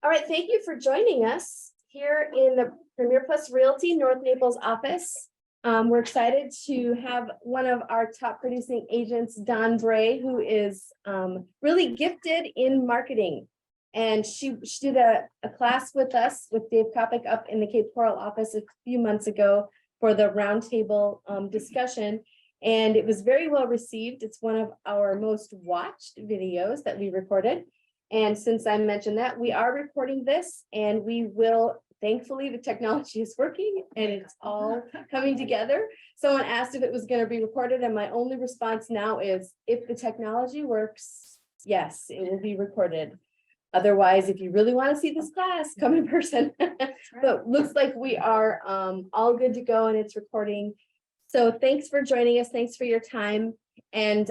All right, thank you for joining us here in the Premier Plus Realty North Naples office. We're excited to have one of our top producing agents, Don Bray, who is really gifted in marketing. And she did a class with us with Dave Kopic up in the Cape Coral office a few months ago for the roundtable discussion. And it was very well received. It's one of our most watched videos that we recorded. And since I mentioned that, we are recording this and we will, thankfully, the technology is working and it's all coming together. Someone asked if it was going to be recorded, and my only response now is, if the technology works, yes, it will be recorded. Otherwise, if you really want to see this class, come in person. But looks like we are all good to go and it's recording. So thanks for joining us. Thanks for your time. And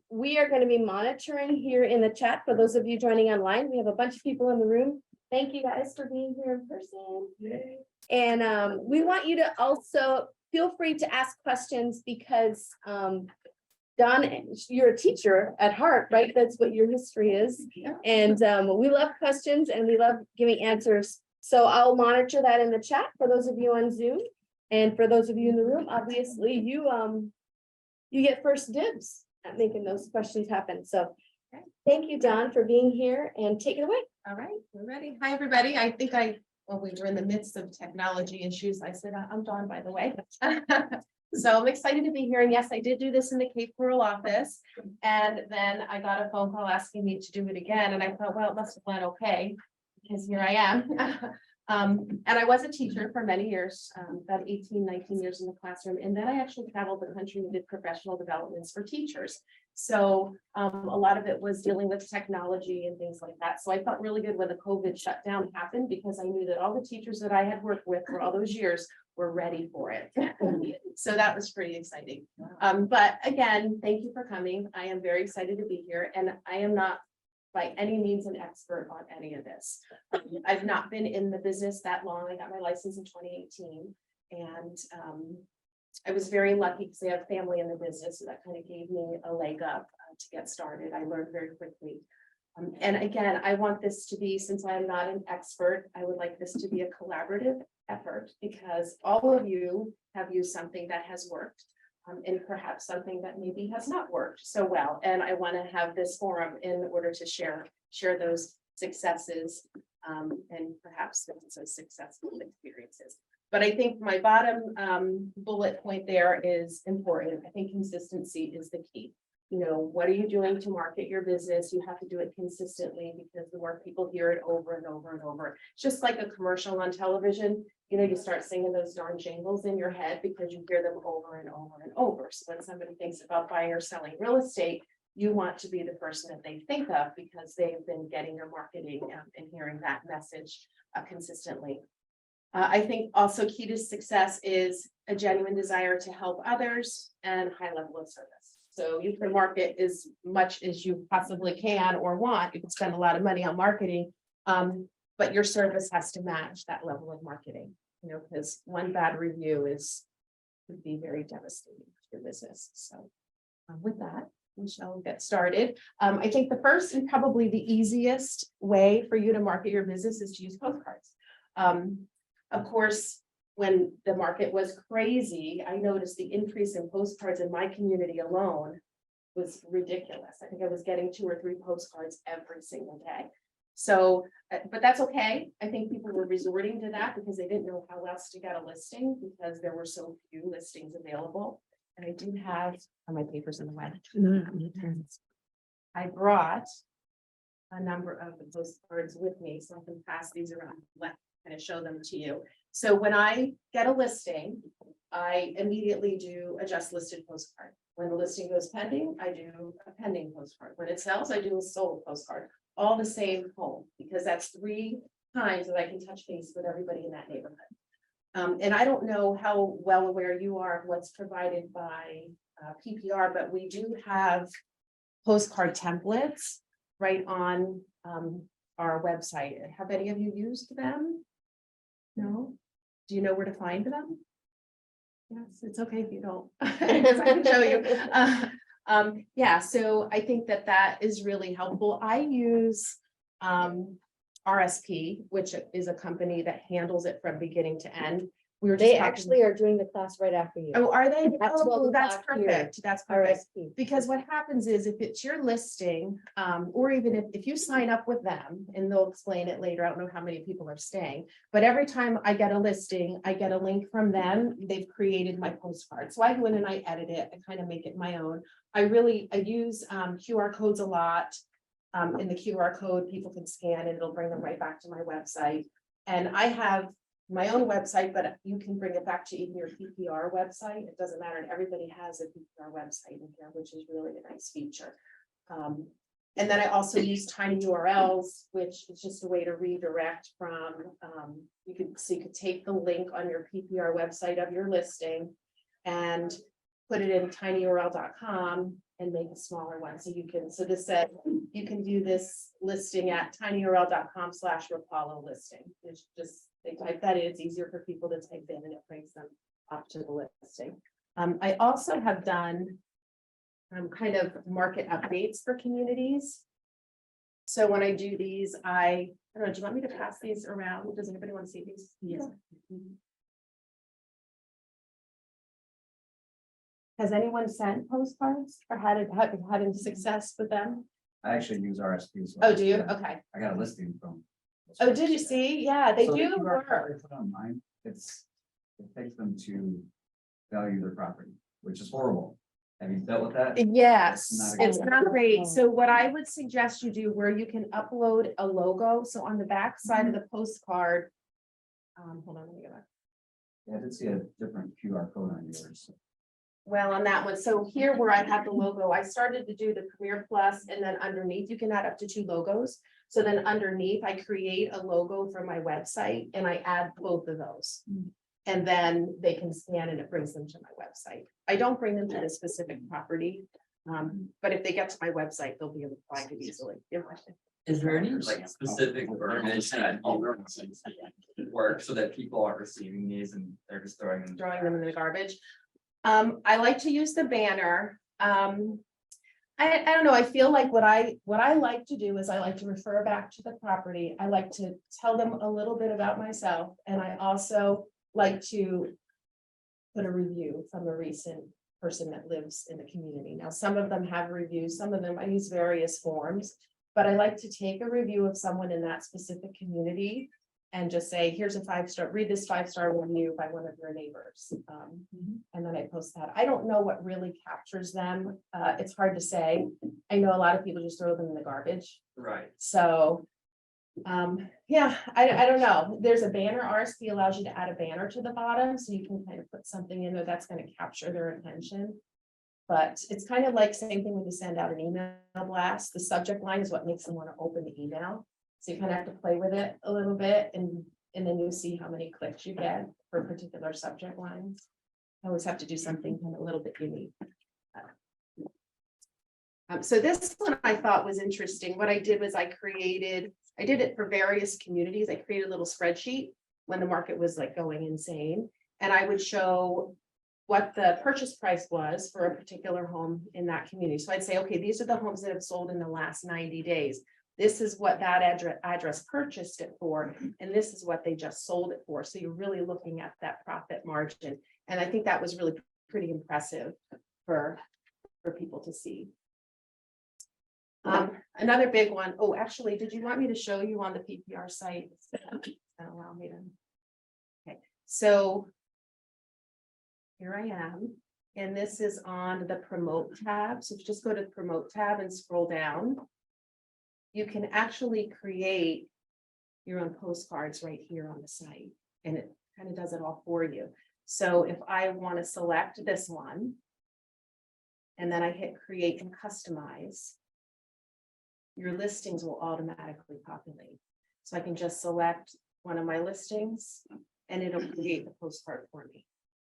we are going to be monitoring here in the chat for those of you joining online. We have a bunch of people in the room. Thank you guys for being here in person. Yay. And we want you to also feel free to ask questions because Don, you're a teacher at heart, right? That's what your history is. Yeah. And we love questions and we love giving answers. So I'll monitor that in the chat for those of you on Zoom. And for those of you in the room, obviously you get first dibs at making those questions happen. So thank you, Don, for being here, and take it away. All right, we're ready. Hi, everybody. I think when we were in the midst of technology issues, I said, I'm Dawn, by the way. So I'm excited to be here. And yes, I did do this in the Cape Coral office. And then I got a phone call asking me to do it again. And I thought, well, it must have went okay, because here I am. And I was a teacher for many years, about 18, 19 years in the classroom. And then I actually traveled the country and did professional developments for teachers. So a lot of it was dealing with technology and things like that. So I felt really good when the COVID shutdown happened, because I knew that all the teachers that I had worked with for all those years were ready for it. So that was pretty exciting. But again, thank you for coming. I am very excited to be here, and I am not by any means an expert on any of this. I've not been in the business that long. I got my license in 2018, and I was very lucky because I have family in the business, so that kind of gave me a leg up to get started. I learned very quickly. And again, I want this to be, since I'm not an expert, I would like this to be a collaborative effort, because all of you have used something that has worked. And perhaps something that maybe has not worked so well. And I want to have this forum in order to share those successes and perhaps those successful experiences. But I think my bottom bullet point there is important. I think consistency is the key. You know, what are you doing to market your business? You have to do it consistently, because the more people hear it over and over and over, it's just like a commercial on television. You know, you start singing those darn jingles in your head because you hear them over and over and over. So when somebody thinks about buying or selling real estate, you want to be the person that they think of, because they've been getting your marketing and hearing that message consistently. I think also key to success is a genuine desire to help others and high level of service. So you can market as much as you possibly can or want. You can spend a lot of money on marketing, but your service has to match that level of marketing, you know, because one bad review could be very devastating to your business. So with that, we shall get started. I think the first and probably the easiest way for you to market your business is to use postcards. Of course, when the market was crazy, I noticed the increase in postcards in my community alone was ridiculous. I think I was getting 2 or 3 postcards every single day. So, but that's okay. I think people were resorting to that because they didn't know how else to get a listing, because there were so few listings available. And I do have my papers in the way. I brought a number of the postcards with me, so I can pass these around, kind of show them to you. So when I get a listing, I immediately do a just listed postcard. When the listing goes pending, I do a pending postcard. When it sells, I do a sold postcard. All the same home, because that's 3 times that I can touch base with everybody in that neighborhood. And I don't know how well aware you are of what's provided by PPR, but we do have postcard templates right on our website. Have any of you used them? No? Do you know where to find them? Yes, it's okay if you don't. I can show you. Yeah, so I think that is really helpful. I use our RSP, which is a company that handles it from beginning to end. We were just They talking- actually are doing the class right after you. Oh, are they? At 12 Oh, that's o'clock here. perfect. That's perfect. RSP. Because what happens is if it's your listing, or even if you sign up with them, and they'll explain it later, I don't know how many people are staying. But every time I get a listing, I get a link from them. They've created my postcard. So I go in and I edit it. I kind of make it my own. I use QR codes a lot. In the QR code, people can scan and it'll bring them right back to my website. And I have my own website, but you can bring it back to even your PPR website. It doesn't matter. And everybody has a PPR website in here, which is really a nice feature. And then I also use tiny URLs, which is just a way to redirect from, you could take the link on your PPR website of your listing and put it in tinyurl.com and make a smaller one. So this said, you can do this listing at tinyurl.com/Rapallo listing. It's just, they type that in, it's easier for people to type in and it brings them up to the listing. I also have done kind of market updates for communities. So when I do these, I don't know, do you want me to pass these around? Does anybody want to see these? Yes. Has anyone sent postcards or had any success with them? I actually use RSP. So Oh, do you? Okay. I got a listing from. Oh, did you see? Yeah, they So the do QR code work. they put online, it takes them to value their property, which is horrible. Have you dealt with that? Yes, Not it's good. not great. So what I would suggest you do where you can upload a logo. So on the back side of the postcard. Hold on, let me go back. Yeah, I did see a different QR code on yours. Well, on that one, so here where I have the logo, I started to do the Premier Plus, and then underneath, you can add up to 2 logos. So then underneath, I create a logo for my website and I add both of those. And then they can scan and it brings them to my website. I don't bring them to the specific property. But if they get to my website, they'll be able to find it easily. Is there any like specific verbiage that work so that people aren't receiving these and they're just throwing them? Throwing them in the garbage. I like to use the banner. I don't know, I feel like what I like to do is I like to refer back to the property. I like to tell them a little bit about myself, and I also like to put a review from a recent person that lives in the community. Now, some of them have reviews, some of them I use various forms, but I like to take a review of someone in that specific community and just say, here's a 5-star, read this 5-star review by one of your neighbors. And then I post that. I don't know what really captures them. It's hard to say. I know a lot of people just throw them in the garbage. Right. So, yeah, I don't know. There's a banner. RSP allows you to add a banner to the bottom, so you can kind of put something in there that's going to capture their attention. But it's kind of like same thing when you send out an email blast. The subject line is what makes them want to open the email. So you kind of have to play with it a little bit, and then you see how many clicks you get for particular subject lines. I always have to do something kind of a little bit unique. So this one I thought was interesting. What I did was I did it for various communities. I created a little spreadsheet when the market was like going insane. And I would show what the purchase price was for a particular home in that community. So I'd say, okay, these are the homes that have sold in the last 90 days. This is what that address purchased it for, and this is what they just sold it for. So you're really looking at that profit margin. And I think that was really pretty impressive for people to see. Another big one. Oh, actually, did you want me to show you on the PPR site? Allow me to. Okay, so here I am, and this is on the promote tab. So if you just go to the promote tab and scroll down, you can actually create your own postcards right here on the site, and it kind of does it all for you. So if I want to select this one, and then I hit create and customize, your listings will automatically populate. So I can just select one of my listings and it'll create the postcard for me.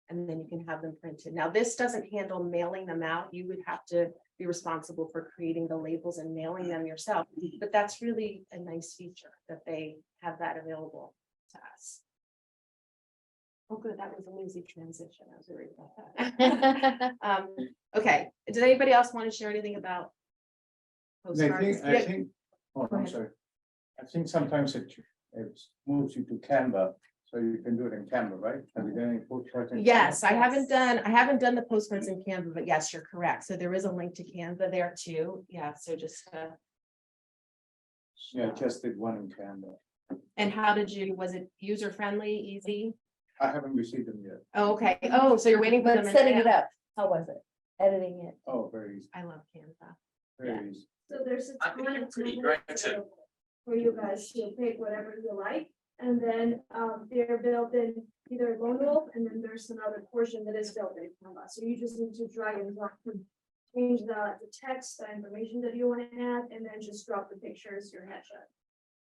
And then you can have them printed. Now, this doesn't handle mailing them out. You would have to be responsible for creating the labels and mailing them yourself. But that's really a nice feature that they have that available to us. Oh, good. That was an easy transition. I was worried about that. Okay. Did anybody else want to share anything about postcards? I think, oh, Go I'm ahead. sorry. I think sometimes it moves you to Canva, so you can do it in Canva, right? Have you done any postcards in Canva? Yes, I haven't done the postcards in Canva, but yes, you're correct. So there is a link to Canva there too. Yeah, so just, Yeah, I just did one in Canva. and how did you, was it user friendly, easy? I haven't received them yet. Oh, okay. Oh, so you're waiting for them. But in setting it advance. up, how was it? Editing it. Oh, very easy, I love Canva. very easy. So there's a I think ton you're of pretty templates great, too. for you guys to pick whatever you like. And then they're built in either Lone Wolf, and then there's another portion that is built in Canva. So you just need to drag and drop, change the text, the information that you want to add, and then just drop the pictures, your headshot.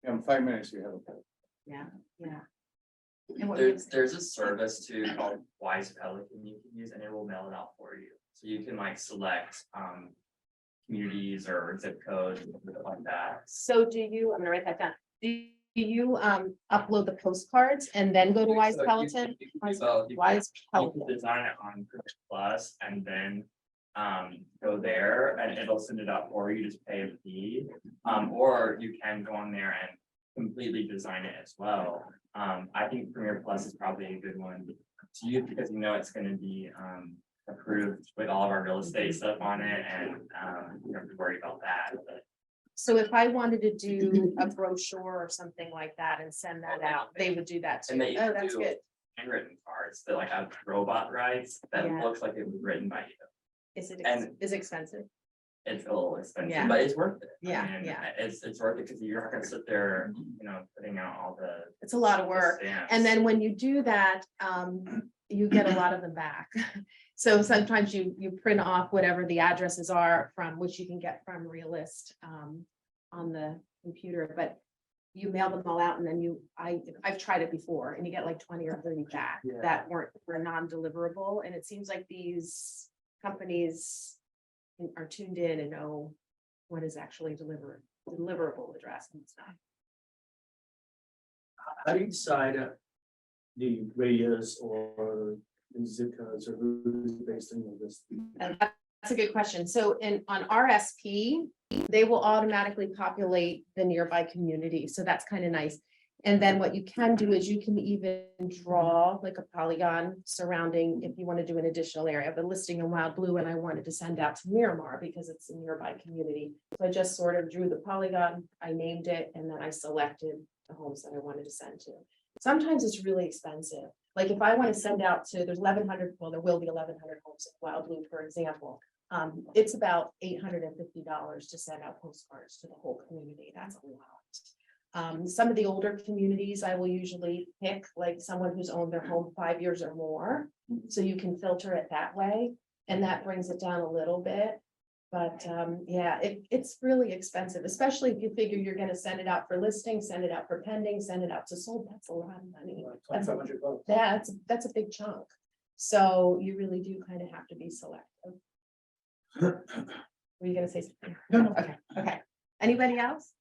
Yeah, in 5 minutes you have it. Yeah, yeah. And what were you There's a service too called Wise Pelican you can use and it will mail it out for you. So you can like select communities or zip codes and stuff like that. So do you, I'm gonna write that down. Do you upload the postcards and then go to Wise So you Peloton? can do both. You Wise can Peloton. design it on Plus and then go there and it'll send it out for you, just pay a fee. Or you can go on there and completely design it as well. I think Premier Plus is probably a good one to use because you know it's gonna be approved with all of our real estate stuff on it and you don't have to worry about that. But So if I wanted to do a brochure or something like that and send that out, they would do that too. And they Oh, that's do good. handwritten cards that like have robot writes that Yeah. looks like it was written by you. Is it, and- is it expensive? It's a little expensive, Yeah. but it's worth it. Yeah, And yeah. It's worth it because you're not gonna sit there, you know, putting out all the. It's a lot of work. stamps. And then when you do that, you get a lot of them back. So sometimes you print off whatever the addresses are from which you can get from Realist on the computer, but you mail them all out and then I've tried it before and you get like 20 or 30 back Yeah. that were non-deliverable. And it seems like these companies are tuned in and know what is actually deliverable address and stuff. How do you decide the radius or the zip codes or who's based on this? And that's a good question. So on RSP, they will automatically populate the nearby community. So that's kind of nice. And then what you can do is you can even draw like a polygon surrounding if you want to do an additional area. I have a listing in Wild Blue and I wanted to send out to Miramar because it's a nearby community. So I just sort of drew the polygon, I named it, and then I selected the homes that I wanted to send to. Sometimes it's really expensive. Like if I want to send out to, there's 1,100, well, there will be 1,100 homes in Wild Blue, for example. It's about $850 to send out postcards to the whole community. That's a lot. Some of the older communities, I will usually pick like someone who's owned their home 5 years or more. So you can filter it that way. And that brings it down a little bit. But yeah, it's really expensive, especially if you figure you're gonna send it out for listing, send it out for pending, send it out to sold. That's a lot of money. That's a, $2,500. that's a big chunk. So you really do kind of have to be selective. Were you gonna say something? No. Okay. Anybody else?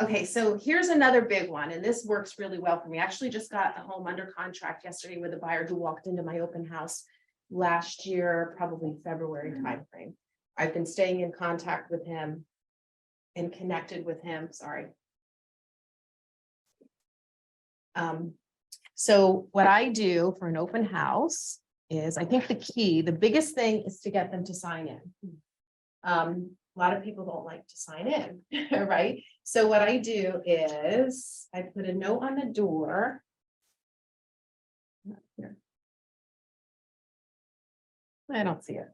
Okay, so here's another big one, and this works really well for me. I actually just got a home under contract yesterday with a buyer who walked into my open house last year, probably February timeframe. I've been staying in contact with him and connected with him, sorry. So what I do for an open house is, I think the biggest thing is to get them to sign in. A lot of people don't like to sign in, right? So what I do is I put a note on the door. Here. I don't see it.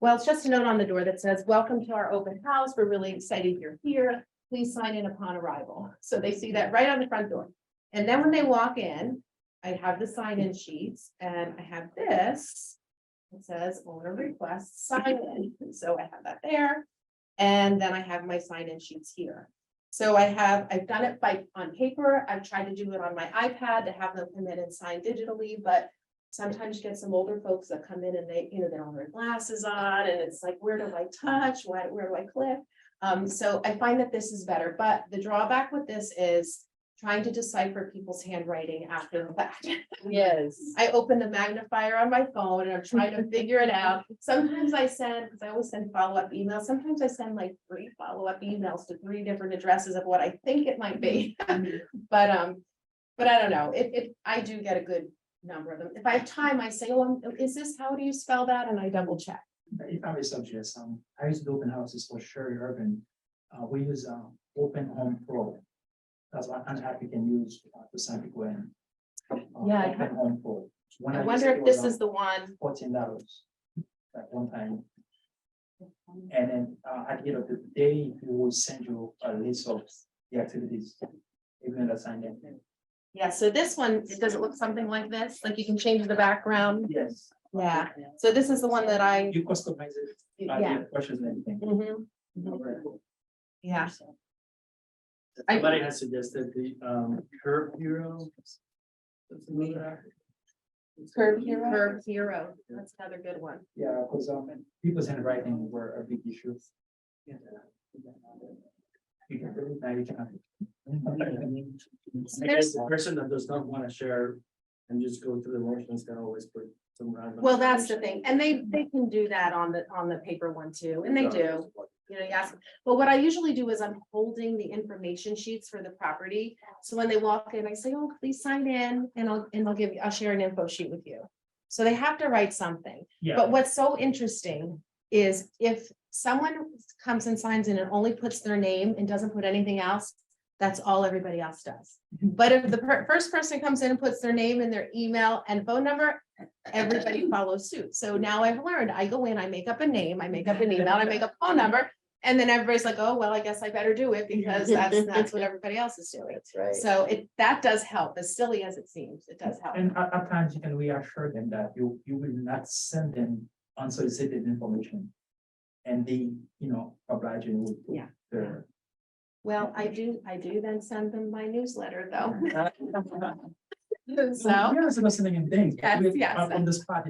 Well, it's just a note on the door that says, welcome to our open house. We're really excited you're here. Please sign in upon arrival. So they see that right on the front door. And then when they walk in, I have the sign-in sheets and I have this. It says owner requests sign in. So I have that there. And then I have my sign-in sheets here. So I've done it on paper. I've tried to do it on my iPad to have them come in and sign digitally, but sometimes you get some older folks that come in and they don't have their glasses on and it's like, where do I touch? Where do I click? So I find that this is better, but the drawback with this is trying to decipher people's handwriting after the fact. Yes. I open the magnifier on my phone and I'm trying to figure it out. Sometimes I send, because I always send follow-up emails, sometimes I send like 3 follow-up emails to 3 different addresses of what I think it might be. But I don't know, I do get a good number of them. If I have time, I say, oh, is this, how do you spell that? And I double check. If I may suggest, I used to open houses for Sherry Urban. We use Open Home Pro. That's what an app you can use to sign people in. Yeah, I Open Home Pro. When I used wonder it, if it was, this is the one. $14 at one time. And then at the end of the day, we will send you a list of the activities. Even the sign in. Yeah, so this one, does it look something like this? Like you can change the background? Yes. Yeah, so this is the one that I, You customize it. yeah. The questions and everything. Mhm, yeah. Somebody has suggested the Curve Hero. Curve Hero, that's another good one. Yeah, because people's handwriting were a big issue. You can do it now, you can. I guess the person that does not want to share and just go through the motions can always put some random. Well, that's the thing, and they can do that on the paper one too, and they do. You know, you ask, but what I usually do is I'm holding the information sheets for the property. So when they walk in, I say, oh, please sign in and I'll share an info sheet with you. So they have to write something. Yeah. But what's so interesting is if someone comes and signs in and only puts their name and doesn't put anything else, that's all everybody else does. But if the first person comes in and puts their name and their email and phone number, everybody follows suit. So now I've learned, I go in, I make up a name, I make up an email, I make up a phone number. And then everybody's like, oh, well, I guess I better do it because that's what everybody else is doing. That's right. So that does help, as silly as it seems, it does help. And at times you can reassure them that you will not send them unsolicited information. And they, obliging with. Yeah. Their. Well, I do then send them my newsletter though. So, Yeah, it's listening and things. Yes, yes. On the spot,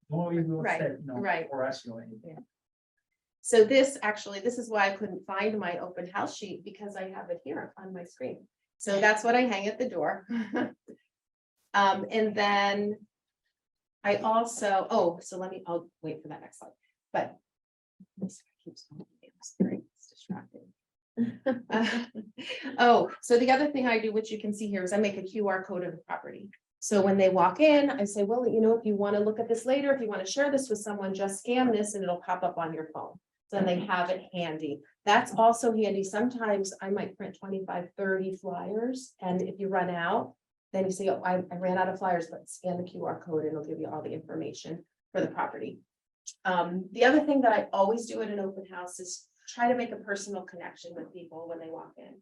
no, you will Right, say, right. or us, anything. so this is why I couldn't find my open house sheet because I have it here on my screen. So that's what I hang at the door. And then I also, I'll wait for that next slide, but. This keeps going, it's distracting. So the other thing I do, which you can see here, is I make a QR code of the property. So when they walk in, I say, well, if you want to look at this later, if you want to share this with someone, just scan this and it'll pop up on your phone. So then they have it handy. That's also handy. Sometimes I might print 25, 30 flyers. And if you run out, then you say, oh, I ran out of flyers, but scan the QR code and it'll give you all the information for the property. The other thing that I always do at an open house is try to make a personal connection with people when they walk in.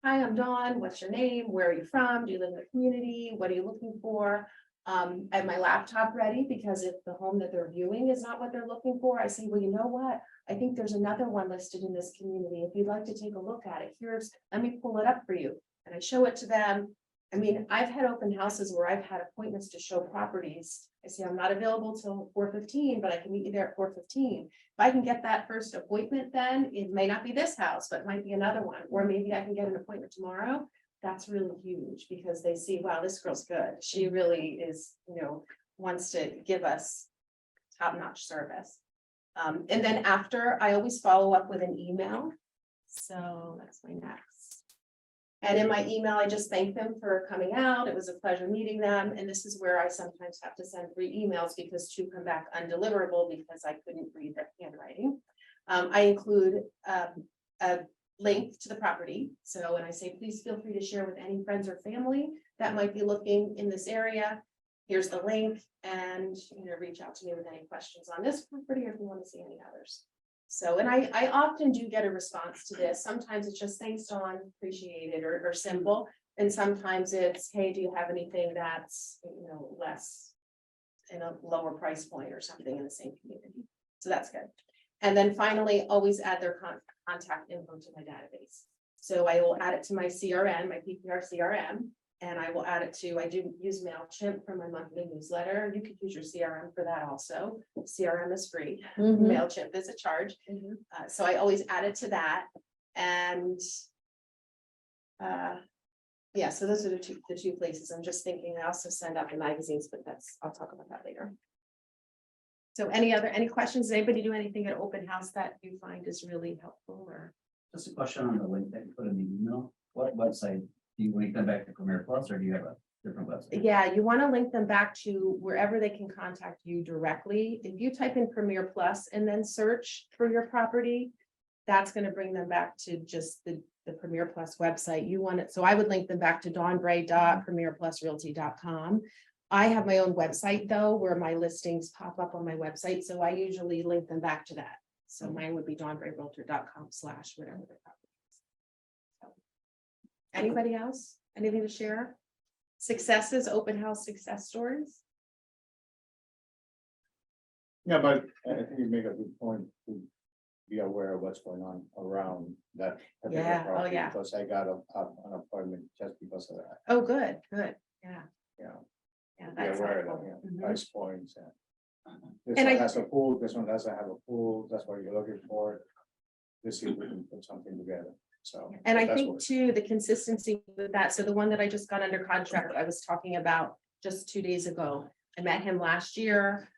Hi, I'm Dawn. What's your name? Where are you from? Do you live in the community? What are you looking for? I have my laptop ready because if the home that they're viewing is not what they're looking for, I say, well, you know what? I think there's another one listed in this community. If you'd like to take a look at it, let me pull it up for you. And I show it to them. I mean, I've had open houses where I've had appointments to show properties. I say, I'm not available till 4:15, but I can meet you there at 4:15. If I can get that first appointment, then it may not be this house, but it might be another one, or maybe I can get an appointment tomorrow. That's really huge because they see, wow, this girl's good. She really is, wants to give us top-notch service. And then after, I always follow up with an email. So that's my next. And in my email, I just thank them for coming out. It was a pleasure meeting them. And this is where I sometimes have to send 3 emails because 2 come back undeliverable because I couldn't read their handwriting. I include a link to the property. So when I say, please feel free to share with any friends or family that might be looking in this area. Here's the link and reach out to me with any questions on this property or if you want to see any others. So, and I often do get a response to this. Sometimes it's just thanks, Dawn, appreciate it or simple. And sometimes it's, hey, do you have anything that's, less in a lower price point or something in the same community? So that's good. And then finally, always add their contact info to my database. So I will add it to my CRM, my PPR CRM. And I will add it to, I do use MailChimp for my monthly newsletter. You could use your CRM for that also. CRM is free. MailChimp is a charge. So I always add it to that. And Yeah, so those are the two places. I'm just thinking, I also send out the magazines, but I'll talk about that later. So any questions? Does anybody do anything at open house that you find is really helpful or? Just a question on the link that you put in the email. What website, do you link them back to Premier Plus or do you have a different website? Yeah, you want to link them back to wherever they can contact you directly. If you type in Premier Plus and then search for your property, that's going to bring them back to just the Premier Plus website. You want it, so I would link them back to dawnbray.premierplusrealty.com. I have my own website though, where my listings pop up on my website, so I usually link them back to that. So mine would be dawnbrayrealtor.com/whatever the property is. So, anybody else? Anything to share? Successes, open house success stories? Yeah, but I think you make a good point to be aware of what's going on around that. particular Yeah, oh, property, yeah. Because I got an appointment just because of that, Oh, good, yeah, yeah. yeah. Be That's aware of helpful. that, Mhm. price points and. This And one I- has a pool, this one doesn't have a pool, that's what you're looking for. Let's see if we can put something together, so. And I that's think what- too, the consistency with that, so the one that I just got under contract, I was talking about just 2 days ago. I met him last year.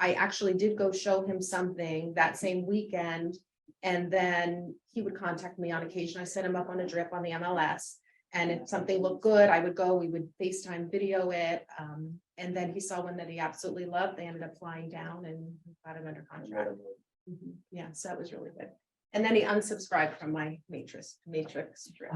I actually did go show him something that same weekend. And then he would contact me on occasion. I set him up on a drip on the MLS. And if something looked good, I would go, we would FaceTime video it. And then he saw one that he absolutely loved. They ended up flying down and got it under contract. Mhm. Yeah, so that was really good. And then he unsubscribed from my matrix drip.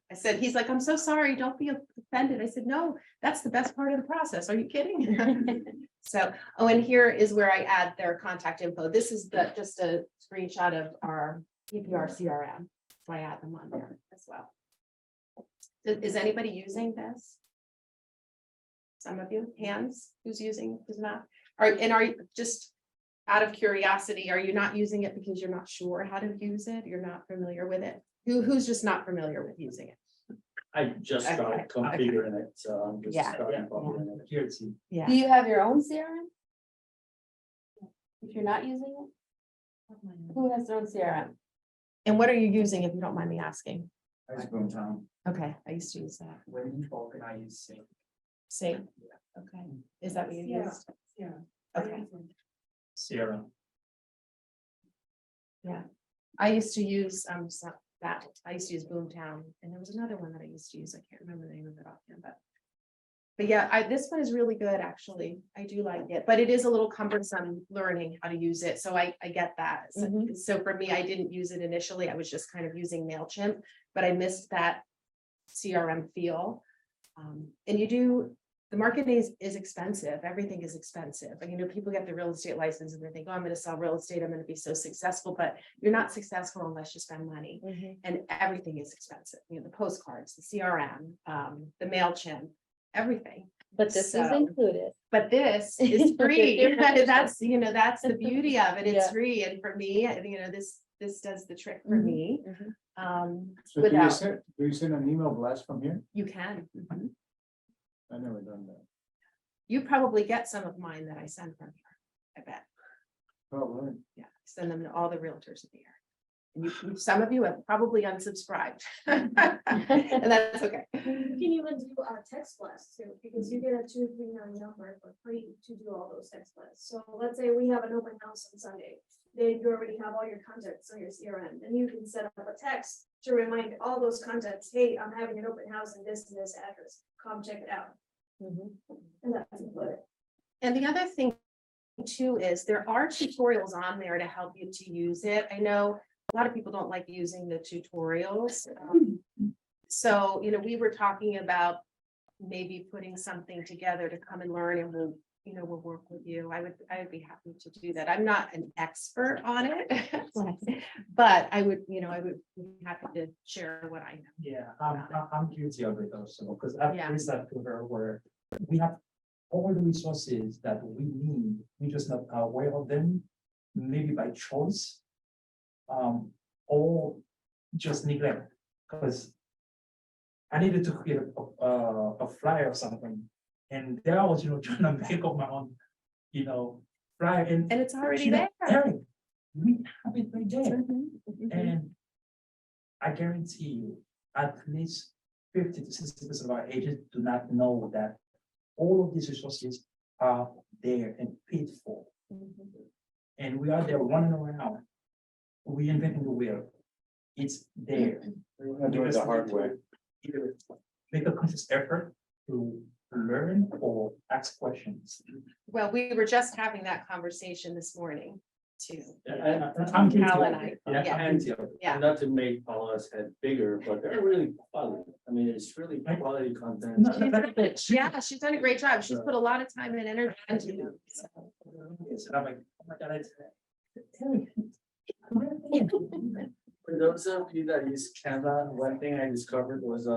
I said, he's like, I'm so sorry, don't be offended. I said, no, that's the best part of the process. Are you kidding? So, oh, and here is where I add their contact info. This is just a screenshot of our PPR CRM. So I add them on there as well. Is anybody using this? Some of you, hands, who's not? Are you just out of curiosity, are you not using it because you're not sure how to use it? You're not familiar with it? Who's just not familiar with using it? I just Okay, started configuring it, so I'm just Yeah. starting configuring it. Here it's. Yeah. Do you have your own CRM? If you're not using it, who has their own CRM? And what are you using, if you don't mind me asking? It's Boomtown. Okay, I used to use that. When you organize sync. Same. Okay, is that what you Yeah. used? Okay, Sierra. I used to use I used to use Boomtown, and there was another one that I used to use. I can't remember the name of it offhand, but yeah, this one is really good, actually. I do like it, but it is a little cumbersome learning how to use it. So I get that. So for me, I didn't use it initially. I was just kind of using MailChimp, but I missed that CRM feel. And the market is expensive. Everything is expensive. And, people get the real estate license and they think, oh, I'm going to sell real estate. I'm going to be so successful, but you're not successful unless you spend money. And everything is expensive. The postcards, the CRM, the MailChimp, everything. But this is So- included. But this is free. Different. That's the beauty of it. It's Yeah. free. And for me, this does the trick for Mhm. me. So do you Without- send an email blast from here? You can. I never done that. You probably get some of mine that I send from here, I bet. Probably. Yeah, send them to all the realtors in the area. And some of you have probably unsubscribed. And that's okay. You can even do text blasts too, because you get a 239 number for free to do all those text blasts. So let's say we have an open house on Sunday, then you already have all your contacts on your CRM, and you can set up a text to remind all those contacts, hey, I'm having an open house in this address, come check it out. And that's included. And the other thing too is there are tutorials on there to help you to use it. I know a lot of people don't like using the tutorials. So, we were talking about maybe putting something together to come and learn, and we'll work with you. I would be happy to do that. I'm not an expert on it. But I would be happy to share what I know. Yeah, I'm guilty of it also, because I've Yeah. raised that to her where we have all the resources that we need, we just not aware of them, maybe by choice. Or just neglect, because I needed to create a flyer or something. And there I was, trying to make up my own, flyer and. And it's already you know, there. Eric, we have it right there. Mhm. And I guarantee you, at least 50 to 60% of our agents do not know that all of these resources are there and paid for. And we are there running around, reinventing the wheel. It's there. We're gonna do it the hard way. Either make a conscious effort to learn or ask questions. Well, we were just having that conversation this morning too. I'm guilty Cal of and I, it. yeah. I'm guilty of it. Yeah. And not to make Paula's head bigger, but they're really quality. I mean, it's really quality content. No, Yeah, she's done a great job. She's put a lot of time and energy into it. So. Yes, and I'm like, oh my God, For those of you that use Canva, one thing I discovered was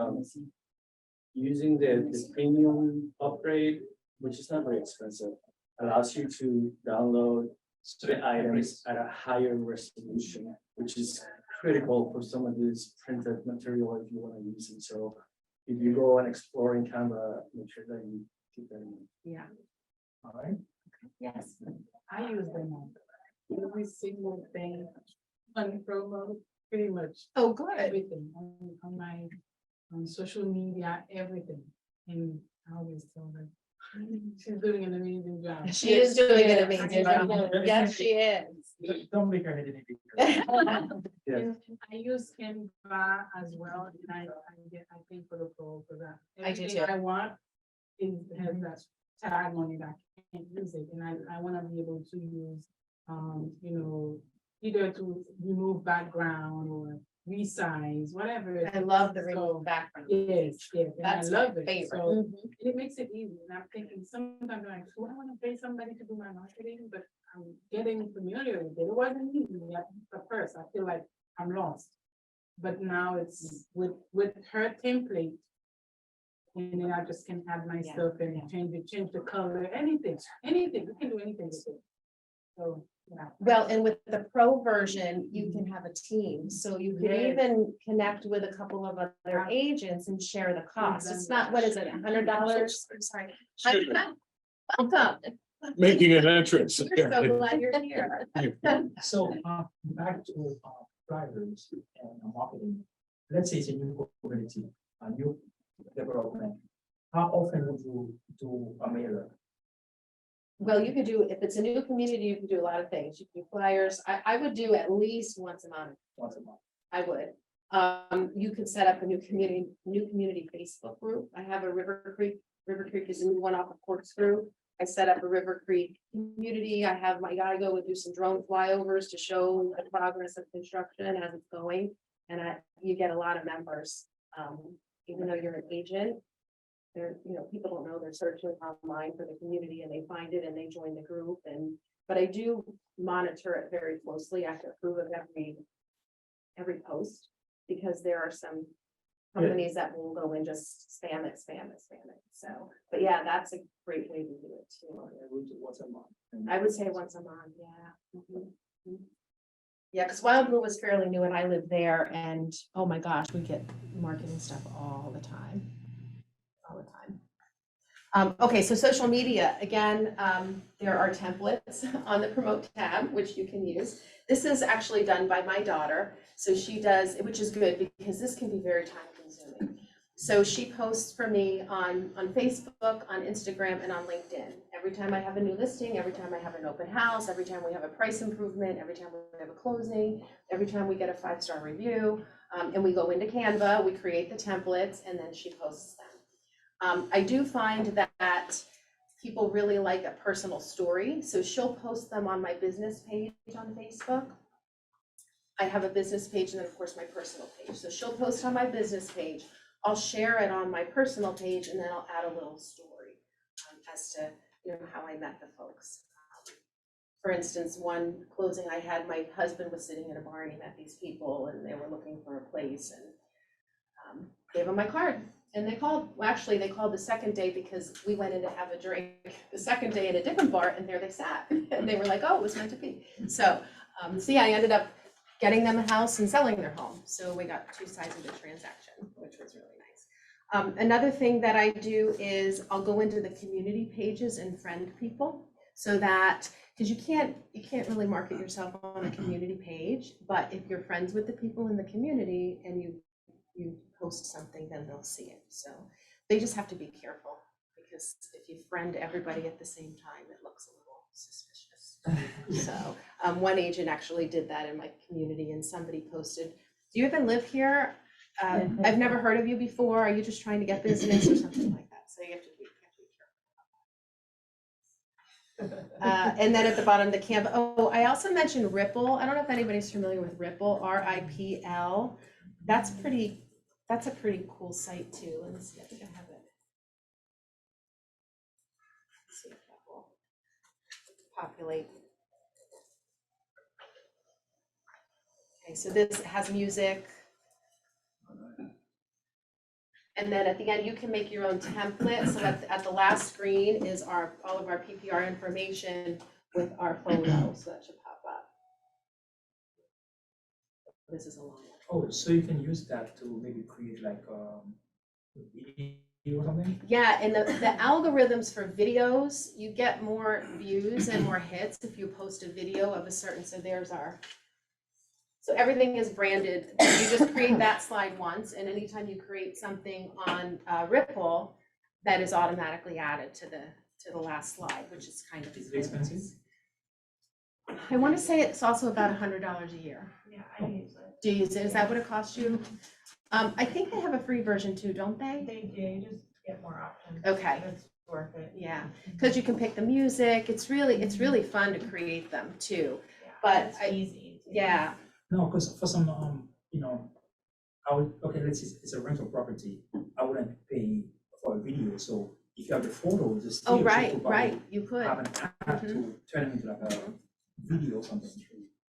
using the premium upgrade, which is not very expensive, allows you to download certain items at a higher resolution, which is critical for some of this printed material if you want to use it. So if you go and explore in Canva, make sure that you keep that in mind. Yeah, all right? yes. I use them on every single thing on promo, pretty much Oh, good. everything on my on social media, everything. And I always tell her she's doing an amazing job. She is doing an amazing Yeah. job. Yes, she is. Don't make her head any bigger. Yes. And I use Canva as well, and I pay for the pro for that. I do Everything too. I want has that tag on it, I can't use it, and I wanna be able to use, either to remove background or resize, whatever. it I is. love the So, remove background. Yes, yes, and I That's my love it, favorite. so Mhm. it makes it easy, and I'm thinking, sometimes I'm like, do I wanna pay somebody to do my marketing, but I'm getting familiar with it, it wasn't easy at first, I feel like I'm lost. But now it's with her template. And then I just can add my Yeah, stuff and change the color, anything, you can do anything with it. So, yeah. Well, and with the pro version, you can have a team, so you can Yes. even connect with a couple of other agents and share the cost. It's not, what is it, $100? I'm sorry. Welcome. Making an entrance. So glad you're here. So, back to drivers and marketing. Let's say it's a new community, a new development. How often would you do a mailer? Well, you could do, if it's a new community, you can do a lot of things. You can do flyers. I would do at least once a month. Once a month? I would. You could set up a new community Facebook group. I have a River Creek is a new one off of Corkscrew. I set up a River Creek community. I have my guy go and do some drone flyovers to show the progress of construction as it's going. And you get a lot of members, even though you're an agent. People don't know they're searching online for the community and they find it and they join the group but I do monitor it very closely. I have to approve of every post because there are some companies that will go and just spam it. So, but yeah, that's a great way to do it too. We do once a month. I would say once a month, yeah. Mhm. Yeah, because Wild Blue was fairly new and I lived there and, oh my gosh, we get marketing stuff all the time. Okay, so social media, again, there are templates on the promote tab, which you can use. This is actually done by my daughter. So she does, which is good because this can be very time consuming. So she posts for me on Facebook, on Instagram, and on LinkedIn. Every time I have a new listing, every time I have an open house, every time we have a price improvement, every time we have a closing, every time we get a 5-star review, and we go into Canva, we create the templates, and then she posts them. I do find that people really like a personal story, so she'll post them on my business page on Facebook. I have a business page and then of course my personal page. So she'll post on my business page, I'll share it on my personal page, and then I'll add a little story as to how I met the folks. For instance, one closing I had, my husband was sitting in a bar and he met these people and they were looking for a place and gave him my card. And they called, well, actually they called the second day because we went in to have a drink the second day at a different bar and there they sat. And they were like, oh, it was meant to be. So yeah, I ended up getting them a house and selling their home. So we got 2 sides of the transaction, which was really nice. Another thing that I do is I'll go into the community pages and friend people so that, because you can't really market yourself on a community page, but if you're friends with the people in the community and you you post something, then they'll see it. So they just have to be careful, because if you friend everybody at the same time, it looks a little suspicious. So one agent actually did that in my community, and somebody posted, "Do you even live here? I've never heard of you before. Are you just trying to get business?" or something like that. So you have to be careful. And then at the bottom, the Canva. Oh, I also mentioned Ripple. I don't know if anybody's familiar with Ripple, RIPL. That's a pretty cool site too. Let me see, I think I have it. Let's see if that will populate. Okay, so this has music. And then at the end, you can make your own template. So at the last screen is all of our PPR information with our photo. So that should pop up. This is a long one. Oh, so you can use that to maybe create like video or something? Yeah, and the algorithms for videos, you get more views and more hits if you post a video of a certain, so so everything is branded. You just create that slide once, and anytime you create something on Ripple, that is automatically added to the last slide, which is kind of. Is it expensive? I want to say it's also about $100 a year. Yeah, I use it. Do you use it? Is that what it costs you? I think they have a free version too, don't they? They do, just get more options. Okay. It's worth it. Yeah, because you can pick the music. It's really fun to create them too. Yeah, But it's I- easy. Yeah, No, because for some, okay, let's say it's a rental property. I wouldn't pay for a video. So if you have the photos, it's still oh, right, cheaper, but right, you could. have an app to turn it into like a video or something,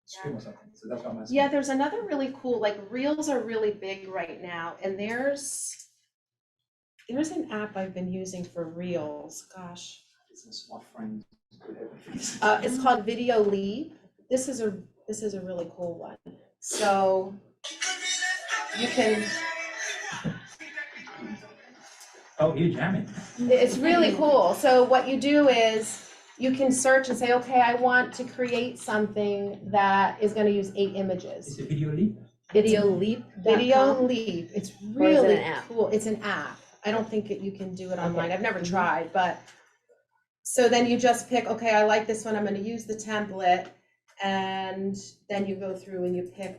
stream or something. So that's what I'm asking. Yeah, there's another really cool, like Reels are really big right now, and there's an app I've been using for Reels, gosh. It's a smart friend. It's called Video Leap. This is a really cool one. So you can, Oh, you're jamming. it's really cool. So what you do is you can search and say, okay, I want to create something that is going to use 8 images. Is it Video Leap? Video Leap. Video Leap. It's Or is it really an app? cool. It's an app. I don't think you can do it online. I've never tried, but so then you just pick, okay, I like this one. I'm going to use the template, and then you go through and you pick,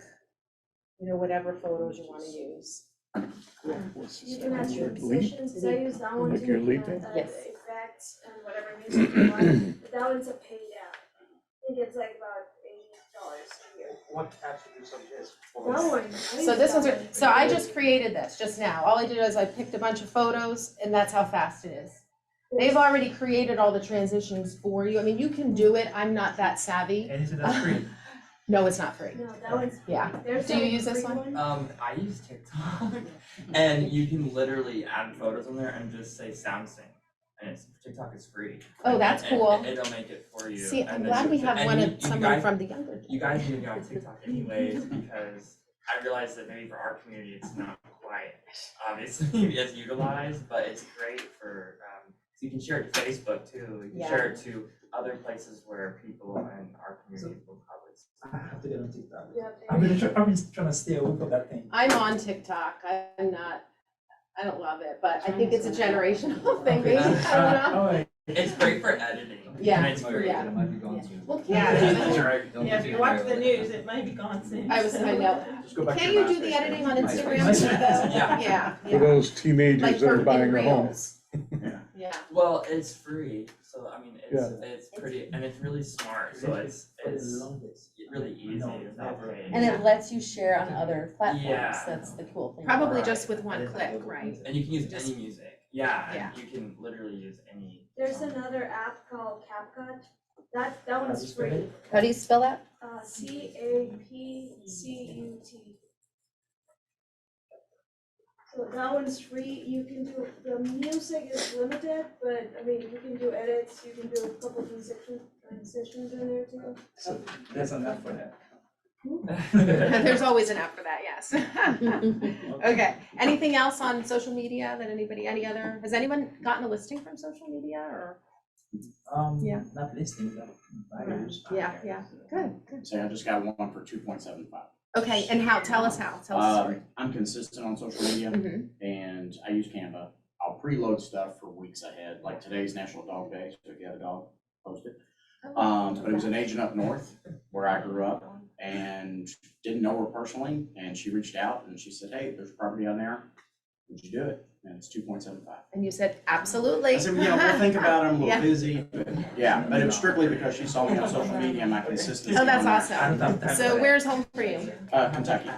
whatever photos you want to use. You can add your Leap? positions, because I use that one Like too. you're You can leaping? add Yes. effects and whatever music you want, but that one's a paid app. I think it's like about $80 a year. What apps do you suggest? That one. So this one's, so I just created this just now. All I did is I picked a bunch of photos, and that's how fast it is. They've already created all the transitions for you. I mean, you can do it. I'm not that savvy. And is it that free? No, it's not free. No, that one's. Yeah. There's Do you a use this free one? I use TikTok, and you can literally add photos on there and just say sound sync, and TikTok is free. Oh, that's And cool. it'll make it for you. See, I'm and glad then we have and one you- of you someone guys- from the younger. You guys need to be on TikTok anyways, because I realized that maybe for our community, it's not quite obviously as utilized, but it's great for, so you can share it to Facebook too. You can share it to other places where people in our community will probably. I have to get on TikTok. Yeah, I've been trying to stay away from that thing. I'm on TikTok. I don't love it, but I think it's a generational thing, maybe. I don't know. All right. It's great for editing. Yeah, And it's free. yeah. It might be gone soon. Well, Yeah, can't Yeah, if you watch the news, it might be gone soon. I know. Just go back to Can your you do the MySpace editing on page. Instagram MySpace. too, though? Yeah. Yeah, For yeah. those Like teenagers that are for buying a home. Reels. Yeah. Yeah. Well, it's free, so I mean, it's pretty, and it's really smart, so it's For the longest. really easy, No, it's not never. paid. And it lets you share on other platforms. Yeah. That's the cool thing. Probably Right. just with one click, right? And you can use Just- any music, yeah, Yeah. and you can literally use any. There's song. another app called CapCut. That How do you one's spell free. it? How do you spell that? CAPCUT. So that one's free. You can do, the music is limited, but I mean, you can do edits, you can do a couple transitions in there too. So there's an app for that. There's always an app for that, yes. Okay, anything else on social media that has anyone gotten a listing from social media or? Yeah. Not listing, but buyers. Yeah, good, good. Say I just got one for 2.75. Okay, and how, tell us how, tell us the story. I'm consistent on social media Mhm. and I use Canva. I'll preload stuff for weeks ahead, like today's National Dog Day, so if you have a dog, post it. But it was an agent up north where I grew up and didn't know her personally, and she reached out and she said, hey, there's property on there, would you do it? And it's 2.75. And you said, absolutely. I said, well, yeah, we'll think about it, I'm a Yeah. little busy, but yeah, but it was strictly because she saw me on social media and my consistency. Oh, that's on there. awesome. So where's home for you? Kentucky,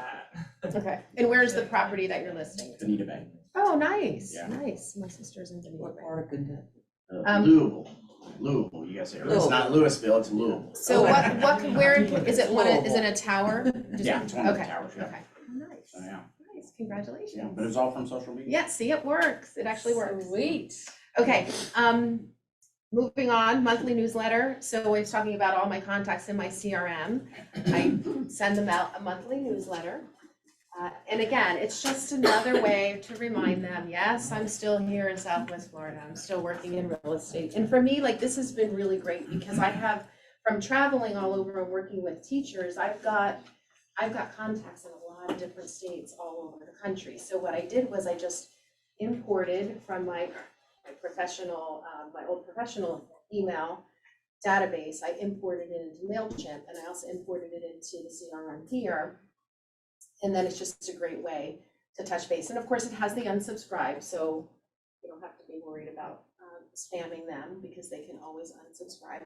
Okay, and where's the property that you're listing? Bonita Bay, Oh, nice, Yeah. nice. My sister's in Benita Bay. Louisville, you guys say, it's not Louisville, it's Louisville. So where, is it is it a tower? Just- Yeah, it's one of the Okay, towers, yeah. okay. Oh, nice, So, yeah, nice, congratulations. yeah, but it was all from social media. Yeah, see, it works. It actually works. Sweet. Okay, moving on, monthly newsletter. So I was talking about all my contacts in my CRM. I send them out a monthly newsletter. And again, it's just another way to remind them, yes, I'm still here in Southwest Florida. I'm still working in real estate. And for me, like, this has been really great because I have, from traveling all over and working with teachers, I've got contacts in a lot of different states all over the country. So what I did was I just imported from my professional, my old professional email database. I imported it into MailChimp and I also imported it into the CRM here. And then it's just a great way to touch base. And of course, it has the unsubscribe, so you don't have to be worried about spamming them because they can always unsubscribe.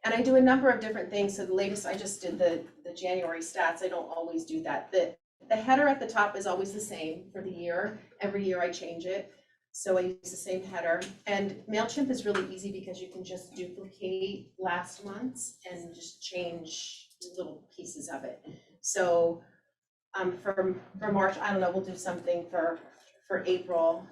And I do a number of different things. So the latest, I just did the January stats. I don't always do that. The header at the top is always the same for the year. Every year I change it. So I use the same header. And MailChimp is really easy because you can just duplicate last month's and just change little pieces of it. So for March, I don't know, we'll do something for April.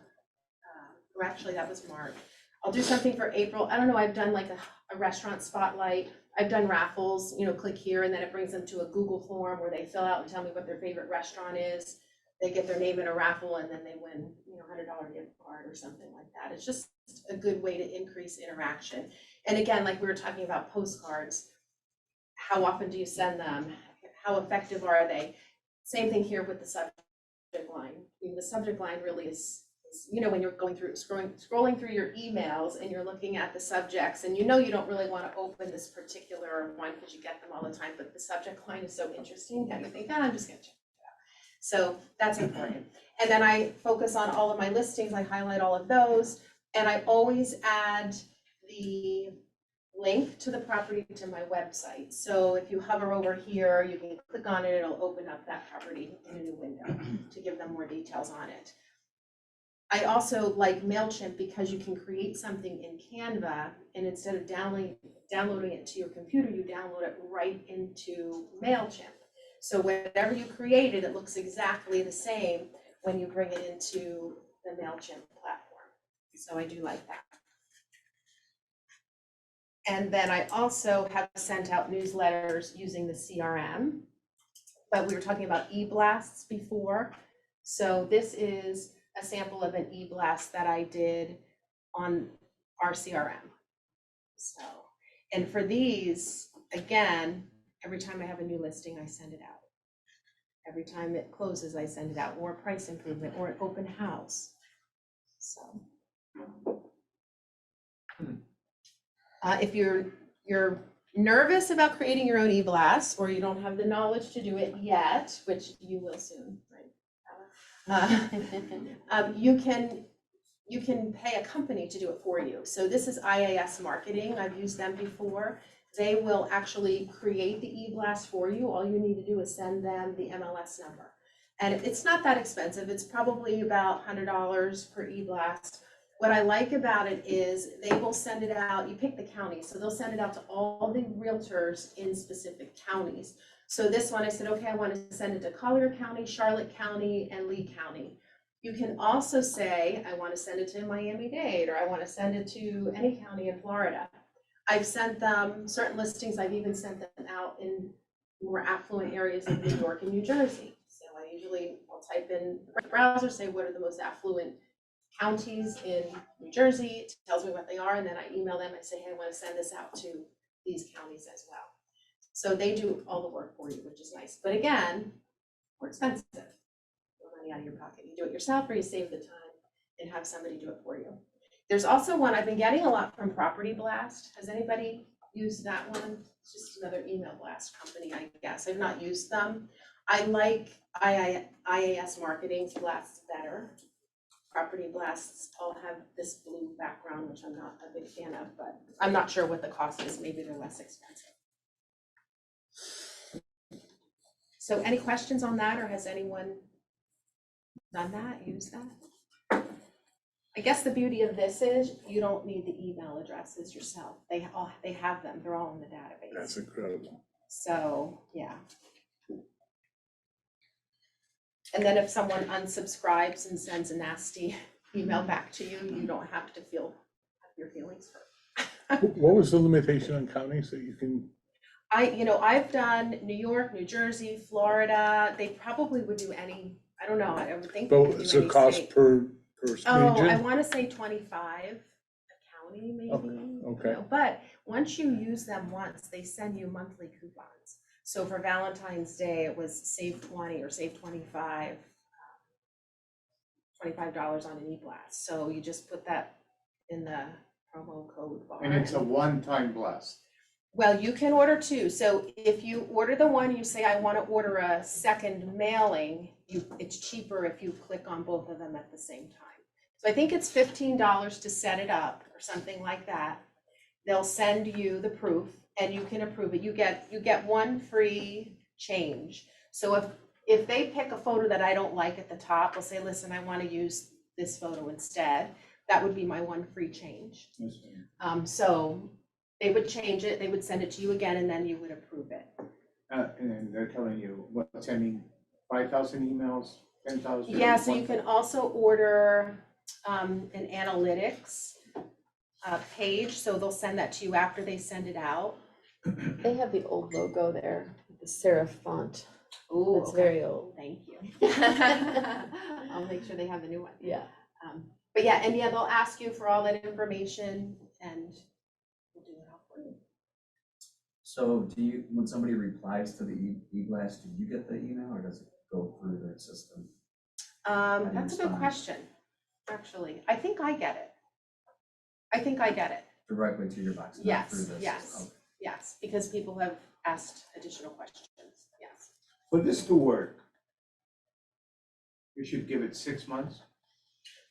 Or actually that was March. I'll do something for April. I don't know, I've done like a restaurant spotlight. I've done raffles, you know, click here and then it brings them to a Google form where they fill out and tell me what their favorite restaurant is. They get their name in a raffle and then they win, you know, $100 gift card or something like that. It's just a good way to increase interaction. And again, like we were talking about postcards, how often do you send them? How effective are they? Same thing here with the subject line. I mean, the subject line really is, you know, when you're going through, scrolling through your emails and you're looking at the subjects and you know you don't really want to open this particular one because you get them all the time, but the subject line is so interesting that you think, I'm just going to check it out. So that's important. And then I focus on all of my listings. I highlight all of those and I always add the link to the property to my website. So if you hover over here, you can click on it, it'll open up that property in a new window to give them more details on it. I also like MailChimp because you can create something in Canva and instead of downloading it to your computer, you download it right into MailChimp. So whatever you created, it looks exactly the same when you bring it into the MailChimp platform. So I do like that. And then I also have sent out newsletters using the CRM, but we were talking about e-blasts before. So this is a sample of an e-blast that I did on our CRM. So, and for these, again, every time I have a new listing, I send it out. Every time it closes, I send it out, or a price improvement, or an open house. So. If you're nervous about creating your own e-blast, or you don't have the knowledge to do it yet, which you will soon, right? You can pay a company to do it for you. So this is IAS Marketing. I've used them before. They will actually create the e-blast for you. All you need to do is send them the MLS number. And it's not that expensive. It's probably about $100 per e-blast. What I like about it is they will send it out, you pick the county, so they'll send it out to all the realtors in specific counties. So this one, I said, okay, I want to send it to Collier County, Charlotte County, and Lee County. You can also say, I want to send it to Miami-Dade, or I want to send it to any county in Florida. I've sent them certain listings, I've even sent them out in more affluent areas of New York and New Jersey. So I'll type in the browser, say what are the most affluent counties in New Jersey, it tells me what they are, and then I email them and say, hey, I want to send this out to these counties as well. So they do all the work for you, which is nice. But again, more expensive. No money out of your pocket. You do it yourself or you save the time and have somebody do it for you. There's also one I've been getting a lot from Property Blast. Has anybody used that one? It's just another email blast company, I guess. I've not used them. I like IAS Marketing's blasts better. Property Blasts all have this blue background, which I'm not a big fan of, but I'm not sure what the cost is. Maybe they're less expensive. So any questions on that, or has anyone done that, used that? I guess the beauty of this is you don't need the email addresses yourself. They have them. They're all in the database. That's incredible. So, yeah. And then if someone unsubscribes and sends a nasty email back to you, you don't have to have your feelings hurt. What was the limitation on counties that you can? I've done New York, New Jersey, Florida. They probably would do any, I don't know, I would think. they But could do it's a any cost state. per Oh, I region? want to say 25 a county maybe. Okay. But once you use them once, they send you monthly coupons. So for Valentine's Day, it was save 20 or save 25, $25 on an e-blast. So you just put that in the promo code bar. And it's a one-time blast. Well, you can order two. So if you order the one, you say, I want to order a second mailing, it's cheaper if you click on both of them at the same time. So I think it's $15 to set it up or something like that. They'll send you the proof and you can approve it. You get one free change. So if they pick a photo that I don't like at the top, I'll say, listen, I want to use this photo instead. That would be my one free change. So they would change it, they would send it to you again, and then you would approve it. And they're telling you, what, sending 5,000 emails, 10,000? Yeah, so you can also order an analytics page, so they'll send that to you after they send it out. They have the old logo there, the serif font. Oh, It's very old. Thank you. I'll make sure they have the new one. Yeah. But yeah, and yeah, they'll ask you for all that information and we'll do it all for you. So when somebody replies to the e-blast, do you get the email or does it go through their system? That's a good question, actually. I think I get it. Directly to your box? not Yes, through this yes. system? Okay. Yes, because people have asked additional questions, yes. For this to work, you should give it 6 months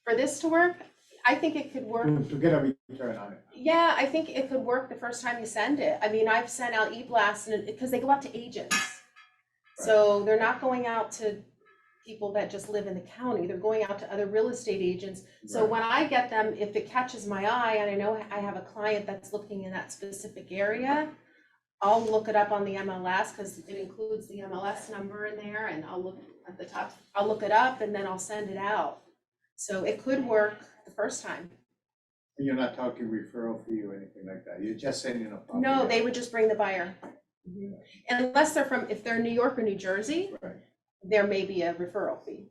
For this to work, I think it could work. to get a return on it. Yeah, I think it could work the first time you send it. I mean, I've sent out e-blasts because they go out to agents. So they're not going out to people that just live in the county. They're going out to other real estate agents. So Right. when I get them, if it catches my eye and I know I have a client that's looking in that specific area, I'll look it up on the MLS because it includes the MLS number in there, and I'll look at the top, I'll look it up and then I'll send it out. So it could work the first time. And you're not talking referral fee or anything like that. You're just sending a copy. No, they would just bring the buyer. Unless if they're New York or New Jersey, Right. there may be a referral fee.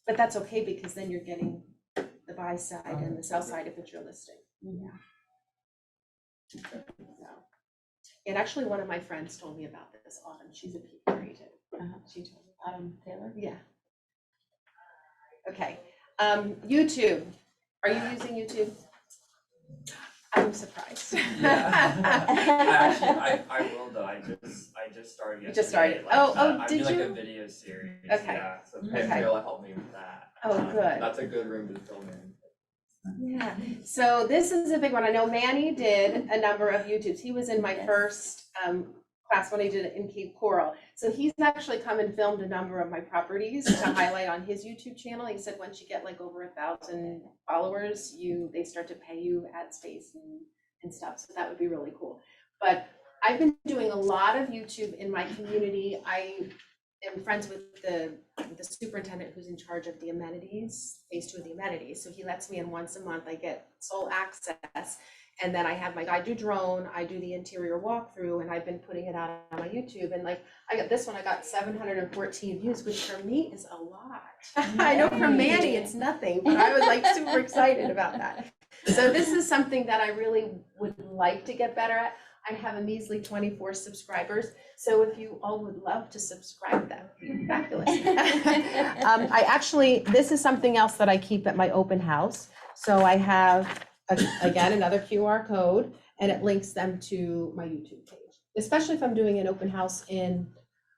But that's okay because then you're getting the buy side and the sell side if it's your listing. Yeah. So, and actually, one of my friends told me about this, Autumn. She's a PPR agent. She told me. Autumn Taylor? Yeah. Okay. YouTube. Are you using YouTube? I'm surprised. Actually, I will though, I just started. You just started. yesterday, Oh, I'm did doing you? like a video series, Okay. yeah, so Okay. Pamela helped me with that. Oh, good. That's a good room to film in. Yeah, so this is a big one. I know Manny did a number of YouTubes. He was in my first class when I did it in Cape Coral. So he's actually come and filmed a number of my properties to highlight on his YouTube channel. He said once you get like over 1,000 followers, they start to pay you ad space and stuff. So that would be really cool. But I've been doing a lot of YouTube in my community. I am friends with the superintendent who's in charge of the amenities, phase 2 of the amenities. So he lets me in once a month. I get sole access. And then I have my guide do drone, I do the interior walkthrough, and I've been putting it out on my YouTube. And like, I got this one, I got 714 views, which for me is a lot. I know for Manny, it's nothing, but I was like super excited about that. So this is something that I really would like to get better at. I have a measly 24 subscribers. So if you all would love to subscribe, that would be fabulous. I actually, this is something else that I keep at my open house. So I have, again, another QR code, and it links them to my YouTube page, especially if I'm doing an open house in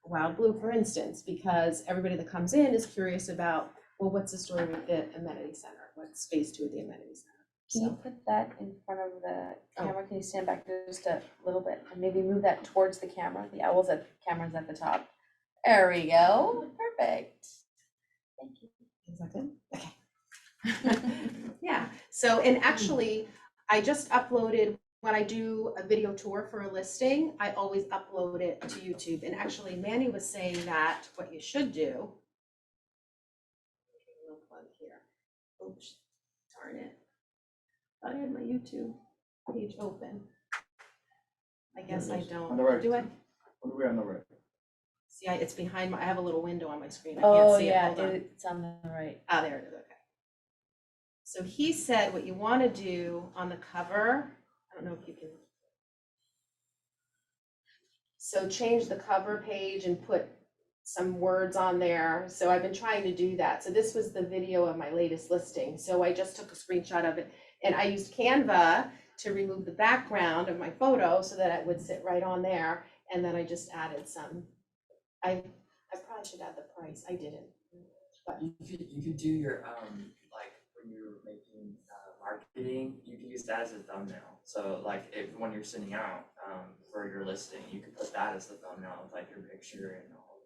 Wild Blue, for instance, because everybody that comes in is curious about, well, what's the story with the amenity center? What's phase 2 of the amenity center? Can you put that in front of the camera? Can you stand back just a little bit and maybe move that towards the camera? The camera's at the top. There we go. Perfect. Thank you. Is that good? Okay. Yeah, so, and actually, I just uploaded, when I do a video tour for a listing, I always upload it to YouTube. And actually, Manny was saying that what you should do. No plug here. Oops, darn it. I had my YouTube page open. I guess I don't. On the right. Do I? What do we on the right? See, it's behind my, I have a little window on my screen. I can't see it. Hold on. It's on the right. Ah, there it is, okay. So he said what you want to do on the cover, I don't know if you can. So change the cover page and put some words on there. So I've been trying to do that. So this was the video of my latest listing. So I just took a screenshot of it, and I used Canva to remove the background of my photo so that it would sit right on there. And then I just added some, I probably should add the price. I didn't. But You could do your, like, when you're making, marketing, you can use that as a thumbnail. So like, when you're sending out, for your listing, you could put that as the thumbnail with like your picture and all.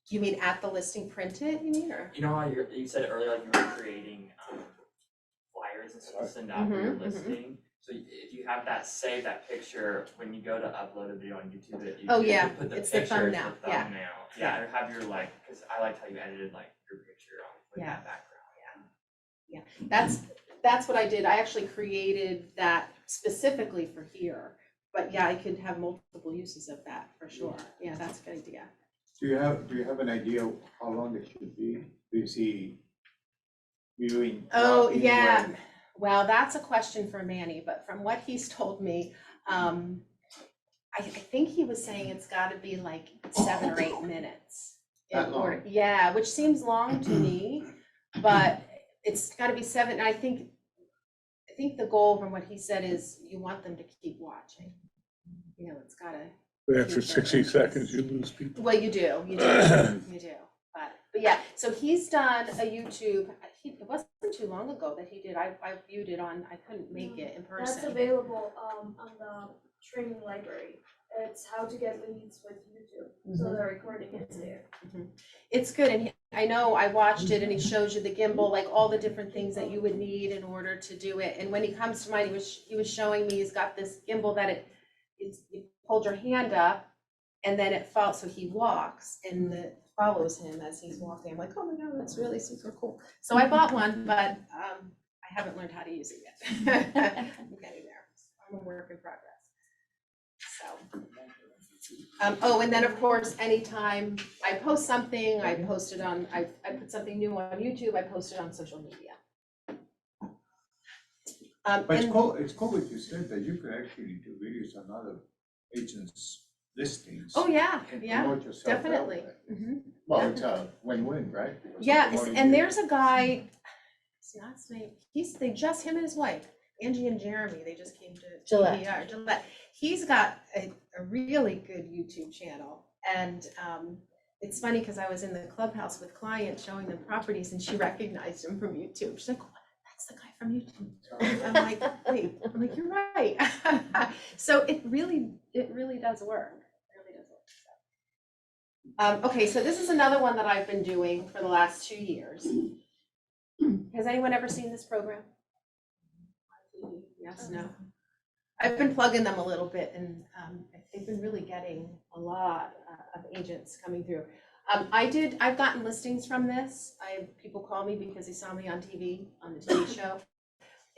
you mean at the listing printed, you mean, or? You know how you said earlier, like you were creating, flyers and stuff to send out for your listing? So if you have that, save that picture, when you go to upload a video on YouTube, you could put the it's the picture as thumbnail, the thumbnail. Yeah, or have your like, cause I liked how you edited like your picture on with that background. Yeah, that's what I did. I actually created that specifically for here. But yeah, I could have multiple uses of that for sure. Yeah, that's a good idea. Do you have an idea how long it should be? Do you see viewing? Oh, walking yeah. when- Well, that's a question for Manny, but from what he's told me, I think he was saying it's gotta be like 7 or 8 minutes. That long? Yeah, which seems long to me, but it's gotta be 7. I think the goal from what he said is you want them to keep watching. You know, it's gotta. After 60 seconds, you lose people. Well, you do. But yeah, so he's done a YouTube, it wasn't too long ago that he did, I viewed it on, I couldn't make it in person. That's available on the training library. It's how to get leads with YouTube. So the recording is there. It's good, and I know I watched it, and he shows you the gimbal, like all the different things that you would need in order to do it. And when he comes to mine, he was showing me, he's got this gimbal that you hold your hand up, and then it falls, so he walks, and it follows him as he's walking. I'm like, oh my God, that's really super cool. So I bought one, but I haven't learned how to use it yet. I'm getting there. I'm a work in progress. So, oh, and then of course, anytime I post something, I post it on, I put something new on YouTube, I post it on social media. But it's cool what you said, that you could actually do videos on other agents' listings. Oh, yeah, and yeah, promote yourself that definitely. way. Mhm. Well, it's a win-win, right? Because Yeah, you're promoting and you. there's a guy, his last name, him and his wife, Angie and Jeremy, they just came to Gillette. Gillette. He's got a really good YouTube channel, and it's funny because I was in the clubhouse with clients showing them properties, and she recognized him from YouTube. She's like, oh, that's the guy from YouTube. I'm like, wait, I'm like, you're right. So it really does work. Okay, so this is another one that I've been doing for the last 2 years. Has anyone ever seen this program? Yes, no. I've been plugging them a little bit, and they've been really getting a lot of agents coming through. I've gotten listings from this. People call me because they saw me on TV, on the TV show.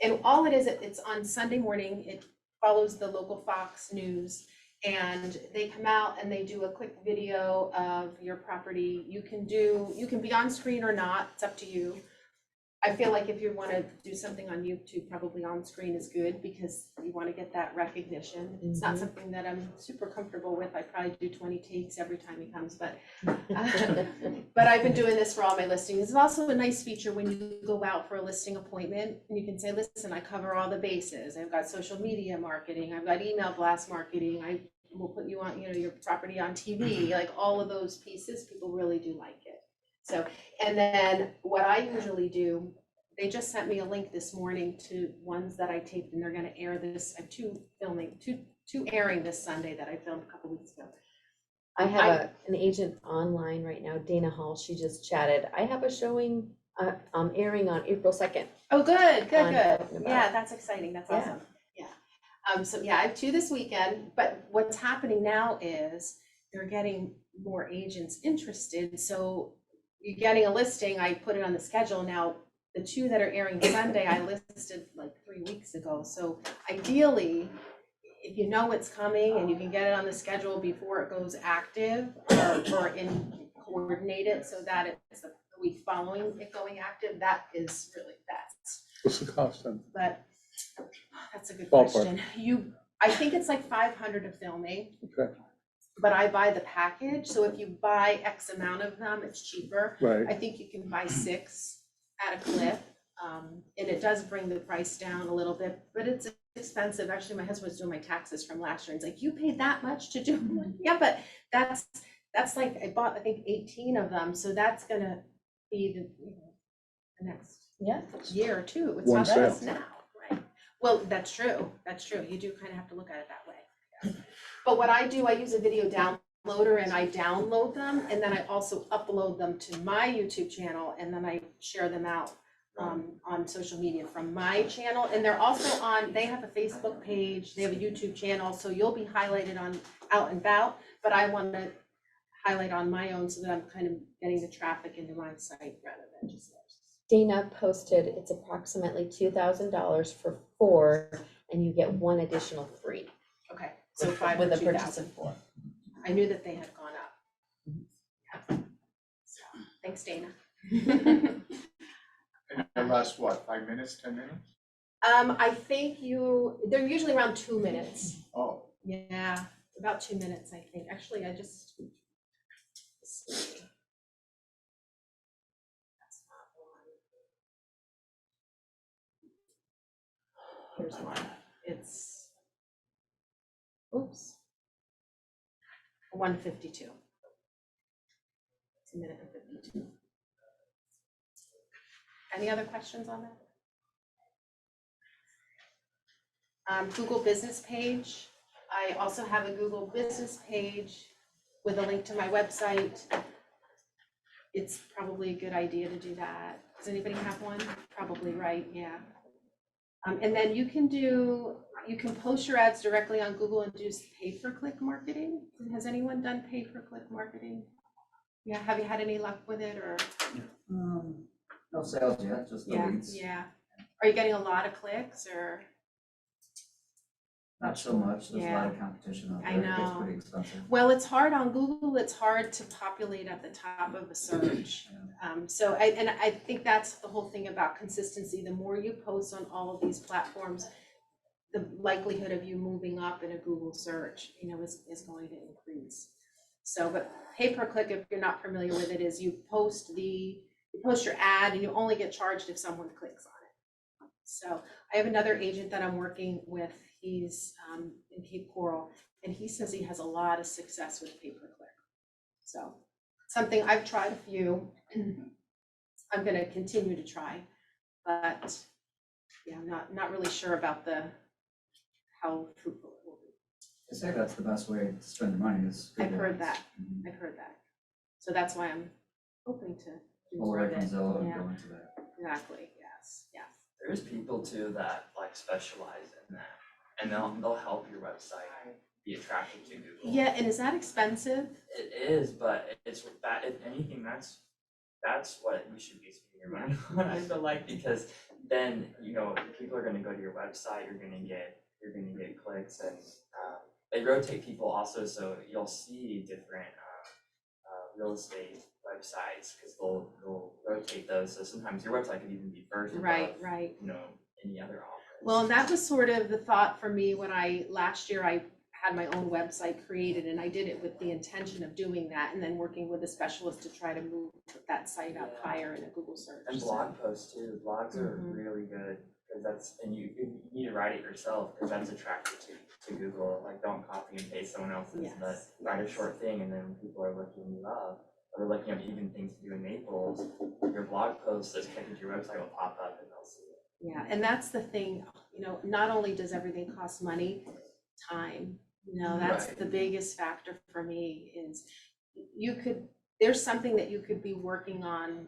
And all it is, it's on Sunday morning. It follows the local Fox News, and they come out and they do a quick video of your property. You can be on screen or not, it's up to you. I feel like if you want to do something on YouTube, probably on screen is good because you want to get that recognition. It's not something that I'm super comfortable with. I probably do 20 takes every time he comes, but I've been doing this for all my listings. It's also a nice feature when you go out for a listing appointment and you can say, listen, I cover all the bases. I've got social media marketing, I've got email blast marketing, I will put you on, your property on TV, like all of those pieces, people really do like it. So, and then what I usually do, they just sent me a link this morning to ones that I taped and they're gonna air this, I have two airing this Sunday that I filmed a couple weeks ago. I have an agent online right now, Dana Hall, she just chatted. I have a showing, airing on April 2nd. Oh, good. On Yeah, Talking About. that's exciting. That's Yeah. awesome. Yeah. So yeah, I have two this weekend, but what's happening now is they're getting more agents interested. So you're getting a listing, I put it on the schedule. Now, the two that are airing Sunday, I listed like 3 weeks ago. So ideally, if you know it's coming and you can get it on the schedule before it goes active or coordinate it so that it's the week following it going active, that is really best. What's the cost then? But that's a good Ballpark. question. I think it's like 500 of filming. Okay. But I buy the package, so if you buy X amount of them, it's cheaper. Right. I think you can buy 6 at a clip. And it does bring the price down a little bit, but it's expensive. Actually, my husband was doing my taxes from last year. He's like, you paid that much to do? I'm like, yeah, but that's like, I bought, I think 18 of them. So that's gonna be the next year or two. It's One not sale. just now, right? Well, that's true. That's true. You do kind of have to look at it that way. But what I do, I use a video downloader and I download them and then I also upload them to my YouTube channel and then I share them out on social media from my channel. And they're also they have a Facebook page, they have a YouTube channel, so you'll be highlighted on Out and About, but I want to highlight on my own so that I'm kind of getting the traffic into my site rather than just theirs. Dana posted it's approximately $2,000 for 4 and you get 1 additional free. Okay, so 5 with or a purchase 2,000. of 4. I knew that they had gone up. Yeah. So, thanks, Dana. And the last, what, 5 minutes, 10 minutes? I think they're usually around 2 minutes. Oh. Yeah, about 2 minutes, I think. Actually, let's see. That's not one. Here's one. It's, oops. 1:52. It's 1:52. Any other questions on that? Google business page. I also have a Google business page with a link to my website. It's probably a good idea to do that. Does anybody have one? Probably, right? Yeah. And then you can post your ads directly on Google and do pay-per-click marketing. Has anyone done pay-per-click marketing? Yeah, have you had any luck with it or? No sales yet, just the leads. Yeah. Are you getting a lot of clicks or? Not so much, there's a lot of competition out there. I It gets know. pretty expensive. Well, it's hard on Google. It's hard to populate at the top of a search. So I think that's the whole thing about consistency. The more you post on all of these platforms, the likelihood of you moving up in a Google search, is going to increase. So, but pay-per-click, if you're not familiar with it, is you post your ad and you only get charged if someone clicks on it. So I have another agent that I'm working with. He's in Cape Coral, and he says he has a lot of success with pay-per-click. So something I've tried a few. I'm going to continue to try, but yeah, I'm not really sure about how fruitful it will be. I say that's the best way to spend your money is. I've Google heard Ads. that. Mhm. I've heard that. So that's why I'm hoping to do Pull more away of from it. Zillow and Yeah, go into that. exactly. Yes. There's people too that like specialize in that, and they'll help your website be attractive to Google. Yeah, and is that expensive? It is, but it's that, if anything, that's what you should be spending your money on, I feel like, because then, people are gonna go to your website, you're gonna get clicks, and they rotate people also, so you'll see different real estate websites, because they'll rotate those, so sometimes your website could even be first. Right, above, right. You know, any other office. Well, and that was sort of the thought for me when last year I had my own website created, and I did it with the intention of doing that and then working with a specialist to try to move that site up higher in a Google search. And blog posts too, blogs are really good, because and you need to write it yourself, because that's attractive to Google. Like, don't copy and paste someone else's, but write a short thing, and then when people are looking you up, or they're looking up even things to do in Naples, your blog post that's connected to your website will pop up and they'll see it. Yeah, and that's the thing, you know, not only does everything cost money, time, you know, that's the biggest factor for me is there's something that you could be working on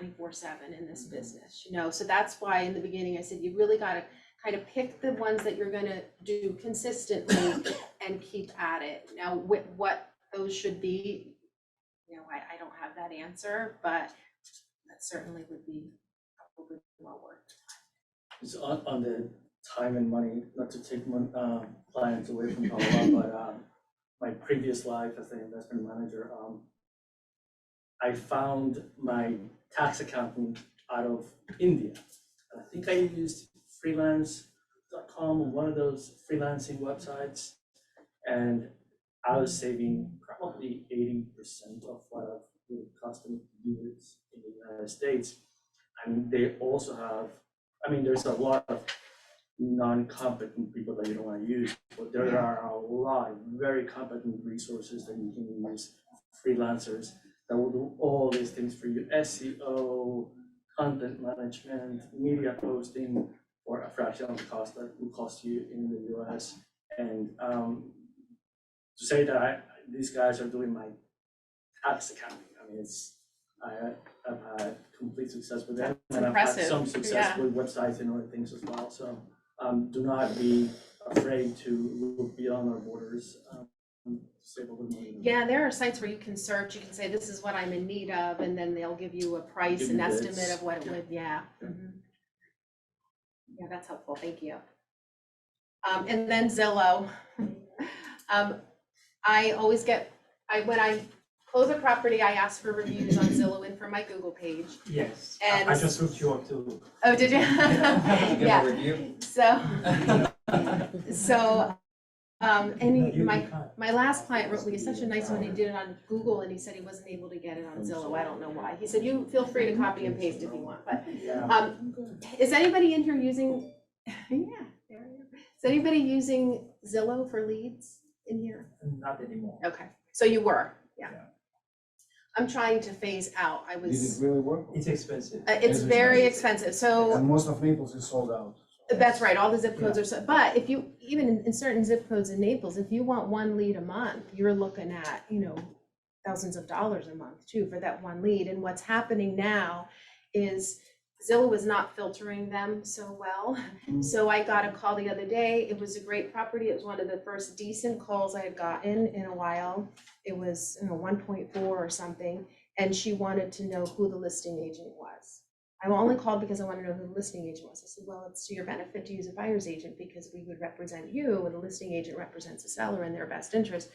24/7 in this business, you know, so that's why in the beginning I said, you really got to kind of pick the ones that you're going to do consistently and keep at it. Now, what those should be, you know, I don't have that answer, but that certainly would be probably well worth it. It's on the time and money, not to take clients away from Palo, but my previous life as an investment manager, I found my tax accountant out of India. And I think I used freelance.com or one of those freelancing websites, and I was saving probably 80% of what it would cost me to do it in the United States. And they also have, I mean, there's a lot of non-competent people that you don't want to use, but there are a lot of very competent resources that you can use, freelancers that will do all these things for you, SEO, content management, media posting, for a fraction of the cost that will cost you in the US. And to say that these guys are doing my tax accounting, I mean, I've had complete success with them, and I've had some success with websites and other things as well. So do not be afraid to look beyond our borders to save a little money. Yeah, there are sites where you can search, you can say, this is what I'm in need of, and then they'll give you a price and estimate of what it would, Yeah, that's helpful, thank you. And then Zillow. I always get, when I close a property, I ask for reviews on Zillow and for my Google page. Yes, And I just looked you up too. Oh, did you? Give a review. And my last client wrote me such a nice one. He did it on Google, and he said he wasn't able to get it on Zillow. I don't know why. He said, you feel free to copy and paste if you want, but is anybody in here using, is anybody using Zillow for leads in here? Not anymore. Okay, so you were, I'm trying to phase out. Did it really work? It's expensive. It's very expensive, so. And most of Naples is sold out. That's right, all the zip codes are, but if you, even in certain zip codes in Naples, if you want one lead a month, you're looking at, you know, thousands of dollars a month too for that one lead. And what's happening now is Zillow is not filtering them so well. So I got a call the other day. It was a great property. It was one of the first decent calls I had gotten in a while. It was, 1.4 or something. And she wanted to know who the listing agent was. I only called because I want to know who the listing agent was. I said, well, it's to your benefit to use a buyer's agent because we would represent you, and the listing agent represents the seller in their best interest.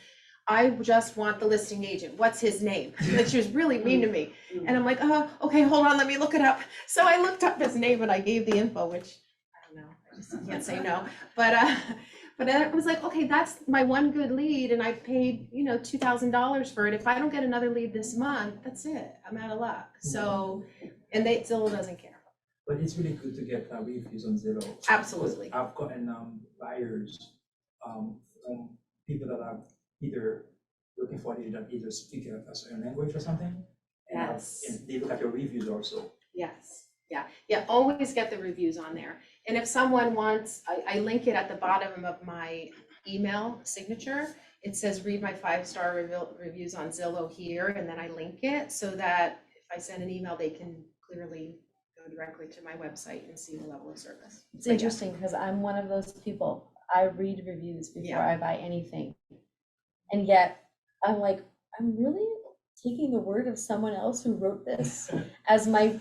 I just want the listing agent. What's his name? And she was really mean to me. And I'm like, oh, okay, hold on, let me look it up. So I looked up his name and I gave the info, which I don't know, I just can't say no. But I was like, okay, that's my one good lead, and I paid, $2,000 for it. If I don't get another lead this month, that's it. I'm out of luck. So, and Zillow doesn't care. But it's really good to get reviews on Zillow. Absolutely. I've gotten buyers from people that are either looking for an agent, either speak a certain language or something. Yes. And they look at your reviews also. Yes. Yeah, always get the reviews on there. And if someone wants, I link it at the bottom of my email signature. It says, read my 5-star reviews on Zillow here, and then I link it so that if I send an email, they can clearly go directly to my website and see the level of service. It's interesting because I'm one of those people. I read reviews before I buy anything. And yet I'm like, I'm really taking the word of someone else who wrote this as my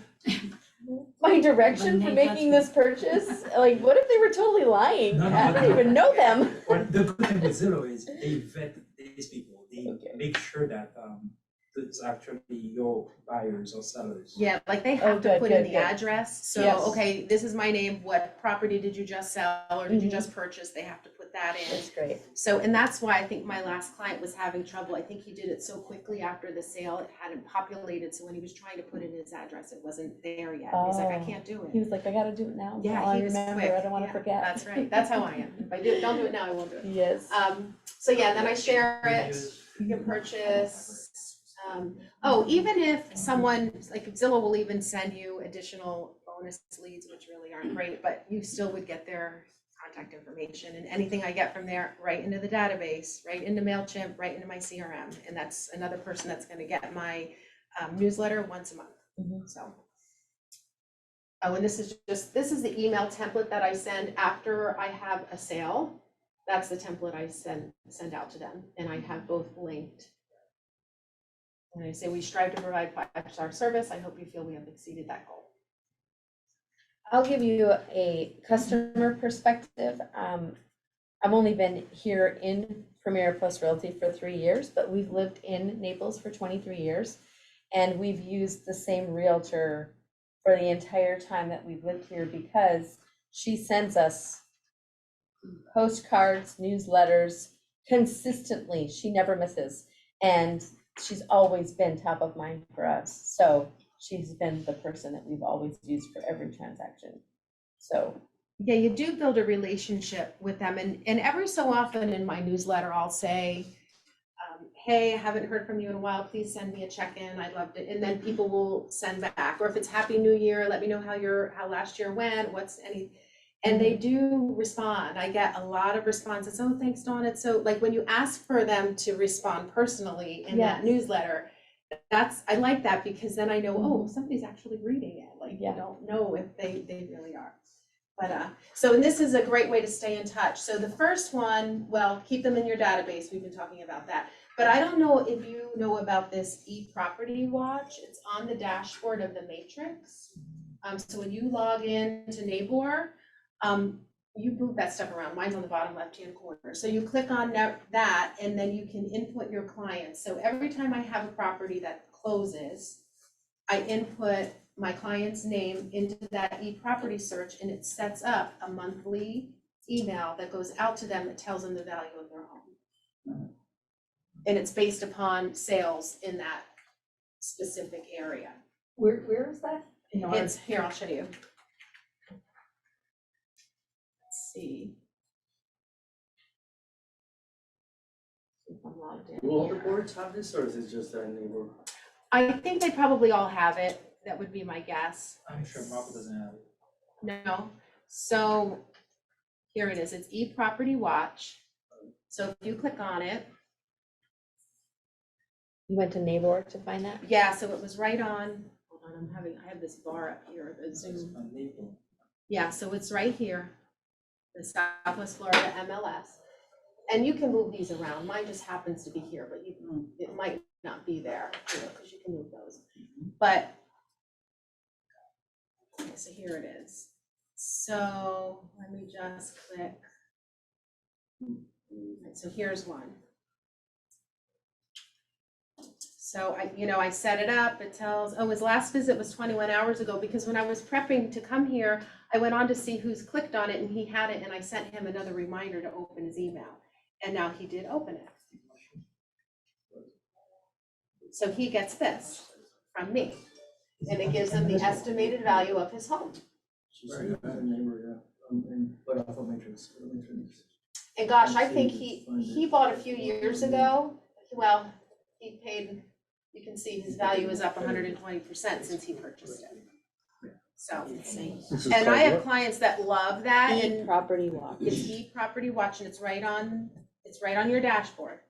direction for making this purchase. Like, what if they were totally lying? I don't even know them. Well, the good thing with Zillow is they vet these people. They make sure that it's actually your buyers or sellers. Yeah, like they Oh, have to good, put in good, the good. address, so, Yes. okay, this is my name, what property did you just sell, or did you Mhm. just purchase, they have to put that in. That's great. So, and that's why I think my last client was having trouble, I think he did it so quickly after the sale, it hadn't populated, so when he was trying to put in his address, it wasn't there yet, he's like, I Oh. can't do He it. was like, I gotta do it now. Yeah, while I he was remember, quick. I don't wanna Yeah, forget. That's right, that's how I am, if I don't do it now, I won't do it. Yes. So yeah, then I share it, you can purchase. Oh, even if someone, like Zillow will even send you additional bonus leads, which really aren't great, but you still would get their contact information, and anything I get from there, right into the database, right into MailChimp, right into my CRM, and that's another person that's gonna get my newsletter once a month, Mhm. so. Oh, and this is the email template that I send after I have a sale. That's the template I send out to them, and I have both linked. And I say, we strive to provide 5-star service. I hope you feel we have exceeded that goal. I'll give you a customer perspective. I've only been here in Premier Plus Realty for 3 years, but we've lived in Naples for 23 years. And we've used the same realtor for the entire time that we've lived here because she sends us postcards, newsletters consistently. She never misses. And she's always been top of mind for us. So she's been the person that we've always used for every transaction. So yeah, you do build a relationship with them. And every so often in my newsletter, I'll say, hey, I haven't heard from you in a while. Please send me a check-in. I'd love to. And then people will send back. Or if it's Happy New Year, let me know how last year went, and they do respond. I get a lot of responses. Oh, thanks, Dawn. It's so, like, when you ask for them to respond personally in that newsletter, I like that, because then I know, oh, somebody's actually reading it. Like, you don't know if they really are. But, so, and this is a great way to stay in touch. So the first one, well, keep them in your database. We've been talking about that. But I don't know if you know about this eProperty Watch. It's on the dashboard of the Matrix. So when you log in to Nabor, you move that stuff around. Mine's on the bottom left-hand corner. So you click on that, and then you can input your clients. So every time I have a property that closes, I input my client's name into that eProperty search, and it sets up a monthly email that goes out to them that tells them the value of their home. And it's based upon sales in that specific area. where is that? It's here, I'll show you. Let's see. If I'm logged in Do all the here. boards have this, or is it just our neighbor? I think they probably all have it. That would be my guess. I'm sure Marco doesn't have it. No, so here it is. It's eProperty Watch. So if you click on it, You went to Nabor to find that? yeah, so it was right on, hold on, I have this bar up here, the It's Zoom. on Naples. Yeah, so it's right here, the Southwest Florida MLS. And you can move these around. Mine just happens to be here, but it might not be there, because you can move those. But, okay, so here it is. So let me just click. Right, so here's one. So I set it up, it tells, oh, his last visit was 21 hours ago, because when I was prepping to come here, I went on to see who's clicked on it, and he had it, and I sent him another reminder to open his email. And now he did open it. So he gets this from me, and it gives him the estimated value of his home. Right, I have a neighbor, yeah, but off of Matrix. And gosh, I think he bought a few years ago. Well, he paid, you can see his value is up 120% since he purchased it. So, This is and called I have what? clients that love that, and eProperty Watch. it's eProperty Watch, and it's right on your dashboard.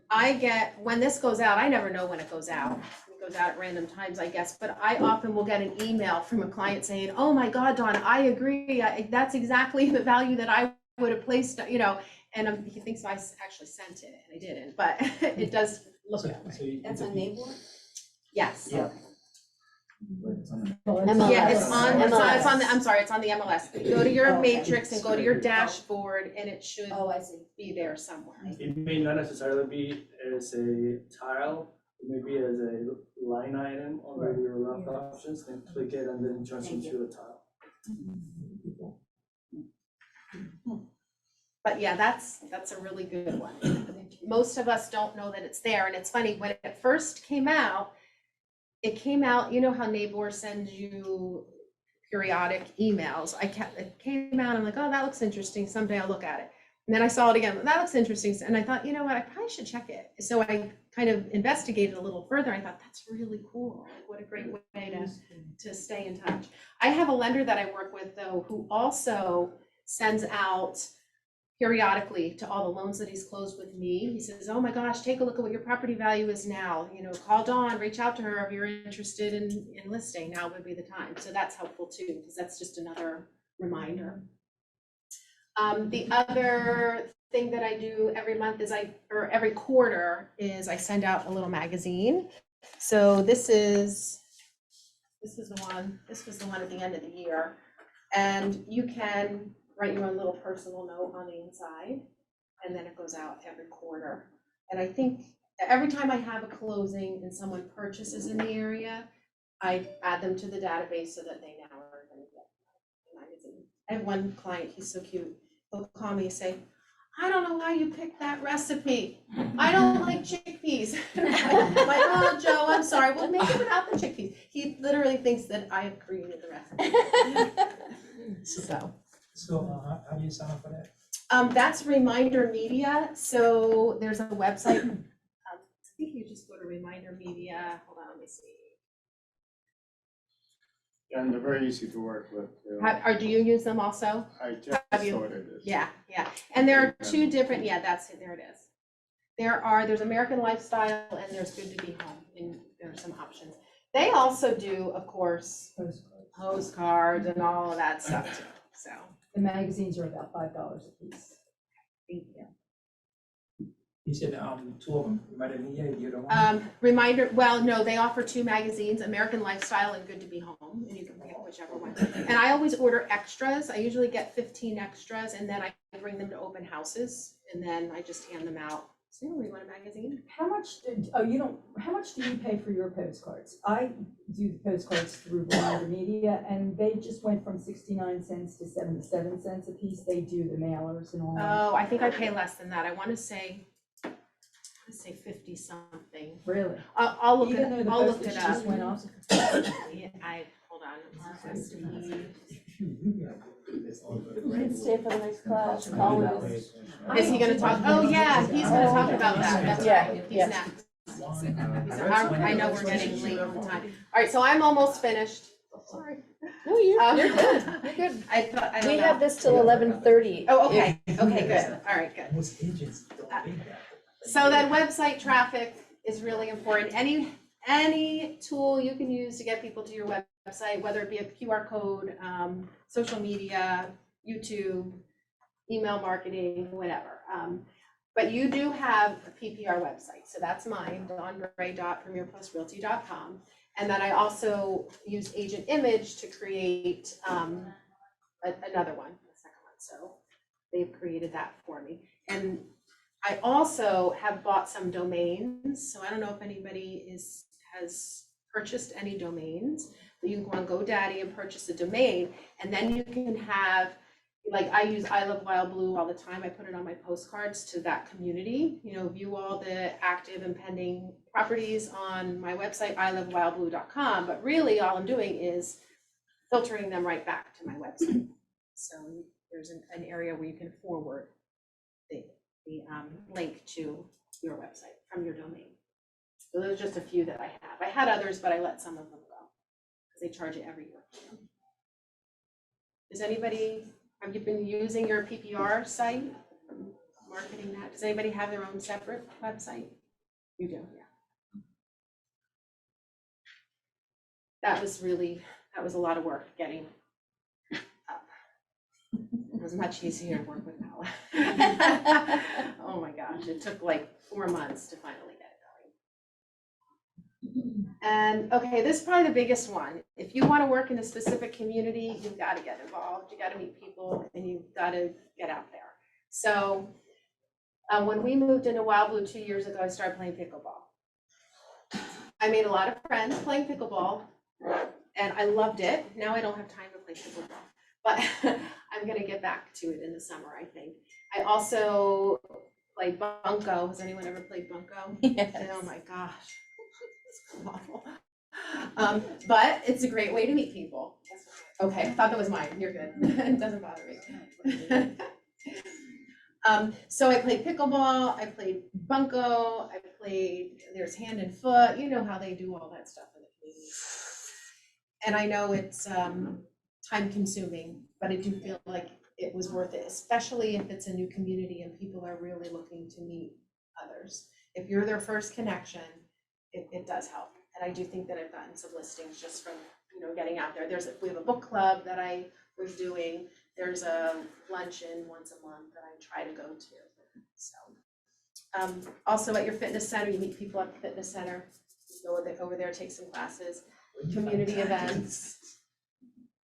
I get, when this goes out, I never know when it goes out. It goes out at random times, I guess, but I often will get an email from a client saying, oh my God, Dawn, I agree. That's exactly the value that I would have placed, and he thinks I actually sent it, and I didn't, but it does look that way. So you- That's on Nabor? Yes. Yeah. Yeah, it's on the, MLS. I'm sorry, it's on the MLS. Go to your Oh, okay. matrix and go to your dashboard and it should I see. be there somewhere. It may not necessarily be as a tile, it may be as a line item under your rough options, then click it and then it turns into a tile. But yeah, that's a really good one. Most of us don't know that it's there, and it's funny, when it first came out, you know how Neighbor sends you periodic emails. It came out, I'm like, oh, that looks interesting, someday I'll look at it. And then I saw it again, that looks interesting, and I thought, you know what, I probably should check it. So I kind of investigated a little further. I thought, that's really cool, like what a great way to stay in touch. I have a lender that I work with though, who also sends out periodically to all the loans that he's closed with me. He says, oh my gosh, take a look at what your property value is now, you know, call Dawn, reach out to her if you're interested in listing, now would be the time. So that's helpful too, because that's just another reminder. The other thing that I do every month is or every quarter is I send out a little magazine. So this was the one at the end of the year. And you can write your own little personal note on the inside, and then it goes out every quarter. And I think every time I have a closing and someone purchases in the area, I add them to the database so that they now are going to get the magazine. I have one client, he's so cute. He'll call me and say, I don't know why you picked that recipe. I don't like chickpeas. I'm like, oh, Joe, I'm sorry. We'll make it without the chickpeas. He literally thinks that I have created the recipe. So how do you sign up for that? That's Reminder Media. So there's a website. I think you just go to Reminder Media. Hold on, let me see. And they're very easy to work with. Do you use them also? I just Have you? started it. Yeah. And there are two different, that's it, there it is. There's American Lifestyle and there's Good to Be Home, and there are some options. They also do, of course, postcards and all of that stuff too, so. The magazines are about $5 a piece. Thank you. You said, two of them, Reminder Media, the other one? Reminder, well, no, they offer two magazines, American Lifestyle and Good to Be Home, and you can pick whichever one. And I always order extras. I usually get 15 extras, and then I bring them to open houses, and then I just hand them out. So, you want a magazine? How much how much do you pay for your postcards? I do the postcards through Reminder Media, and they just went from 69 cents to 77 cents a piece. They do the mailers and all that. Oh, I think I pay less than that. I want to say 50 something. Really? I'll look Even though it. the I'll look postage it up. just went up? Hold on. Stay for the next class. Is he gonna talk? Oh, yeah, he's gonna talk about that. That's right. He's next. I know we're getting late on time. All right, so I'm almost finished. Sorry. No, you're good. You're good. I don't We know. have this till 11:30. Oh, okay. Okay, good. All right, good. Most agents don't think that. So that website traffic is really important. Any tool you can use to get people to your website, whether it be a QR code, social media, YouTube, email marketing, whatever. But you do have a PPR website. So that's mine, dawnbray.premierplusrealty.com. And then I also use Agent Image to create another one, the second one. So they've created that for me. And I also have bought some domains. So I don't know if anybody has purchased any domains, but you can go on GoDaddy and purchase a domain, and then you can have, like, I use I Love Wild Blue all the time. I put it on my postcards to that community, view all the active and pending properties on my website, ilovewildblue.com. But really all I'm doing is filtering them right back to my website. So there's an area where you can forward the link to your website from your domain. So those are just a few that I have. I had others, but I let some of them go because they charge it every year. Have you been using your PPR site, marketing that? Does anybody have their own separate website? You do, yeah. That was a lot of work getting up. It was much easier to work with now. Oh my gosh, it took like 4 months to finally get it going. And, okay, this is probably the biggest one. If you want to work in a specific community, you've got to get involved, you got to meet people, and you've got to get out there. So, when we moved into Wild Blue 2 years ago, I started playing pickleball. I made a lot of friends playing pickleball, and I loved it. Now I don't have time to play pickleball, but I'm gonna get back to it in the summer, I think. I also played bunco. Has anyone ever played bunco? Yes. Oh my gosh. It's awful. But it's a great way to meet people. Okay, I thought that was mine. You're good. It doesn't bother me. So I played pickleball, I played bunco, there's hand and foot, you know how they do all that stuff in the community. And I know it's time consuming, but I do feel like it was worth it, especially if it's a new community and people are really looking to meet others. If you're their first connection, it does help. And I do think that I've gotten some listings just from, getting out there. We have a book club that I was doing. There's a luncheon once a month that I try to go to. So, also at your fitness center, you meet people at the fitness center. You go over there, take some classes. Community events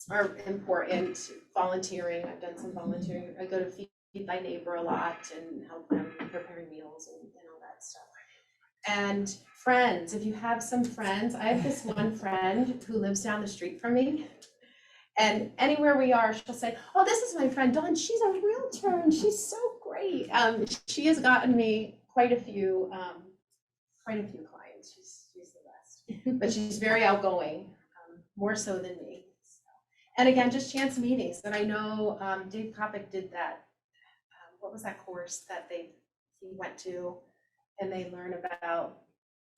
are important. Volunteering, I've done some volunteering. I go to Feed Thy Neighbor a lot and help them preparing meals and all that stuff. And friends, if you have some friends, I have this one friend who lives down the street from me. And anywhere we are, she'll say, "Oh, this is my friend Dawn. She's a realtor and she's so great." She has gotten me quite a few clients. She's the best, but she's very outgoing, more so than me. And again, just chance meetings. And I know Dave Kopic did that. What was that course that he went to, and they learn about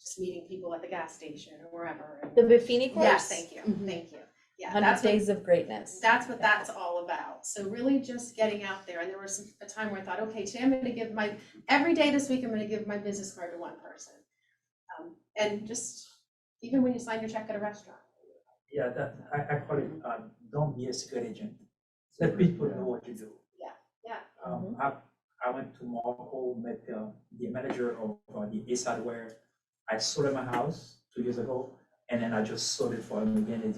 just meeting people at the gas station or wherever. The Buffini course? Yes, thank you, thank you. Yeah, 100 Days of Greatness. That's what that's all about. So really just getting out there. And there was a time where I thought, okay, today I'm going to give every day this week, I'm going to give my business card to one person. And just, even when you sign your check at a restaurant. Yeah, I call it, don't be a secret agent. Let people know what you do. Yeah. I went to Morocco, met the manager of the Ace Hardware. I sold him a house 2 years ago, and then I just sold it for him again.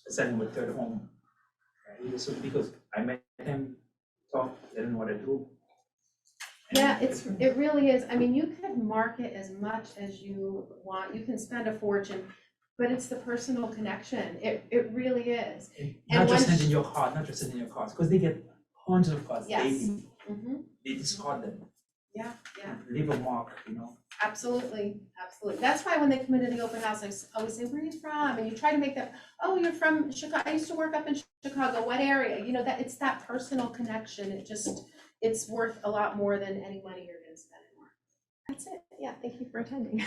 Sent him a third home. So because I met him, talk, let him know what I do. Yeah, it really is. I mean, you can market as much as you want. You can spend a fortune, but it's the personal connection. It really is. Not just sending your card, because they get hundreds of cards daily. They discard them. Yeah. Leave a mark, Absolutely. That's why when they come into the open house, I always say, "Where are you from?" And you try to make them, "Oh, you're from Chicago. I used to work up in Chicago. What area?" That it's that personal connection. It's worth a lot more than any money you're going to spend. That's it. Yeah. Thank you for attending.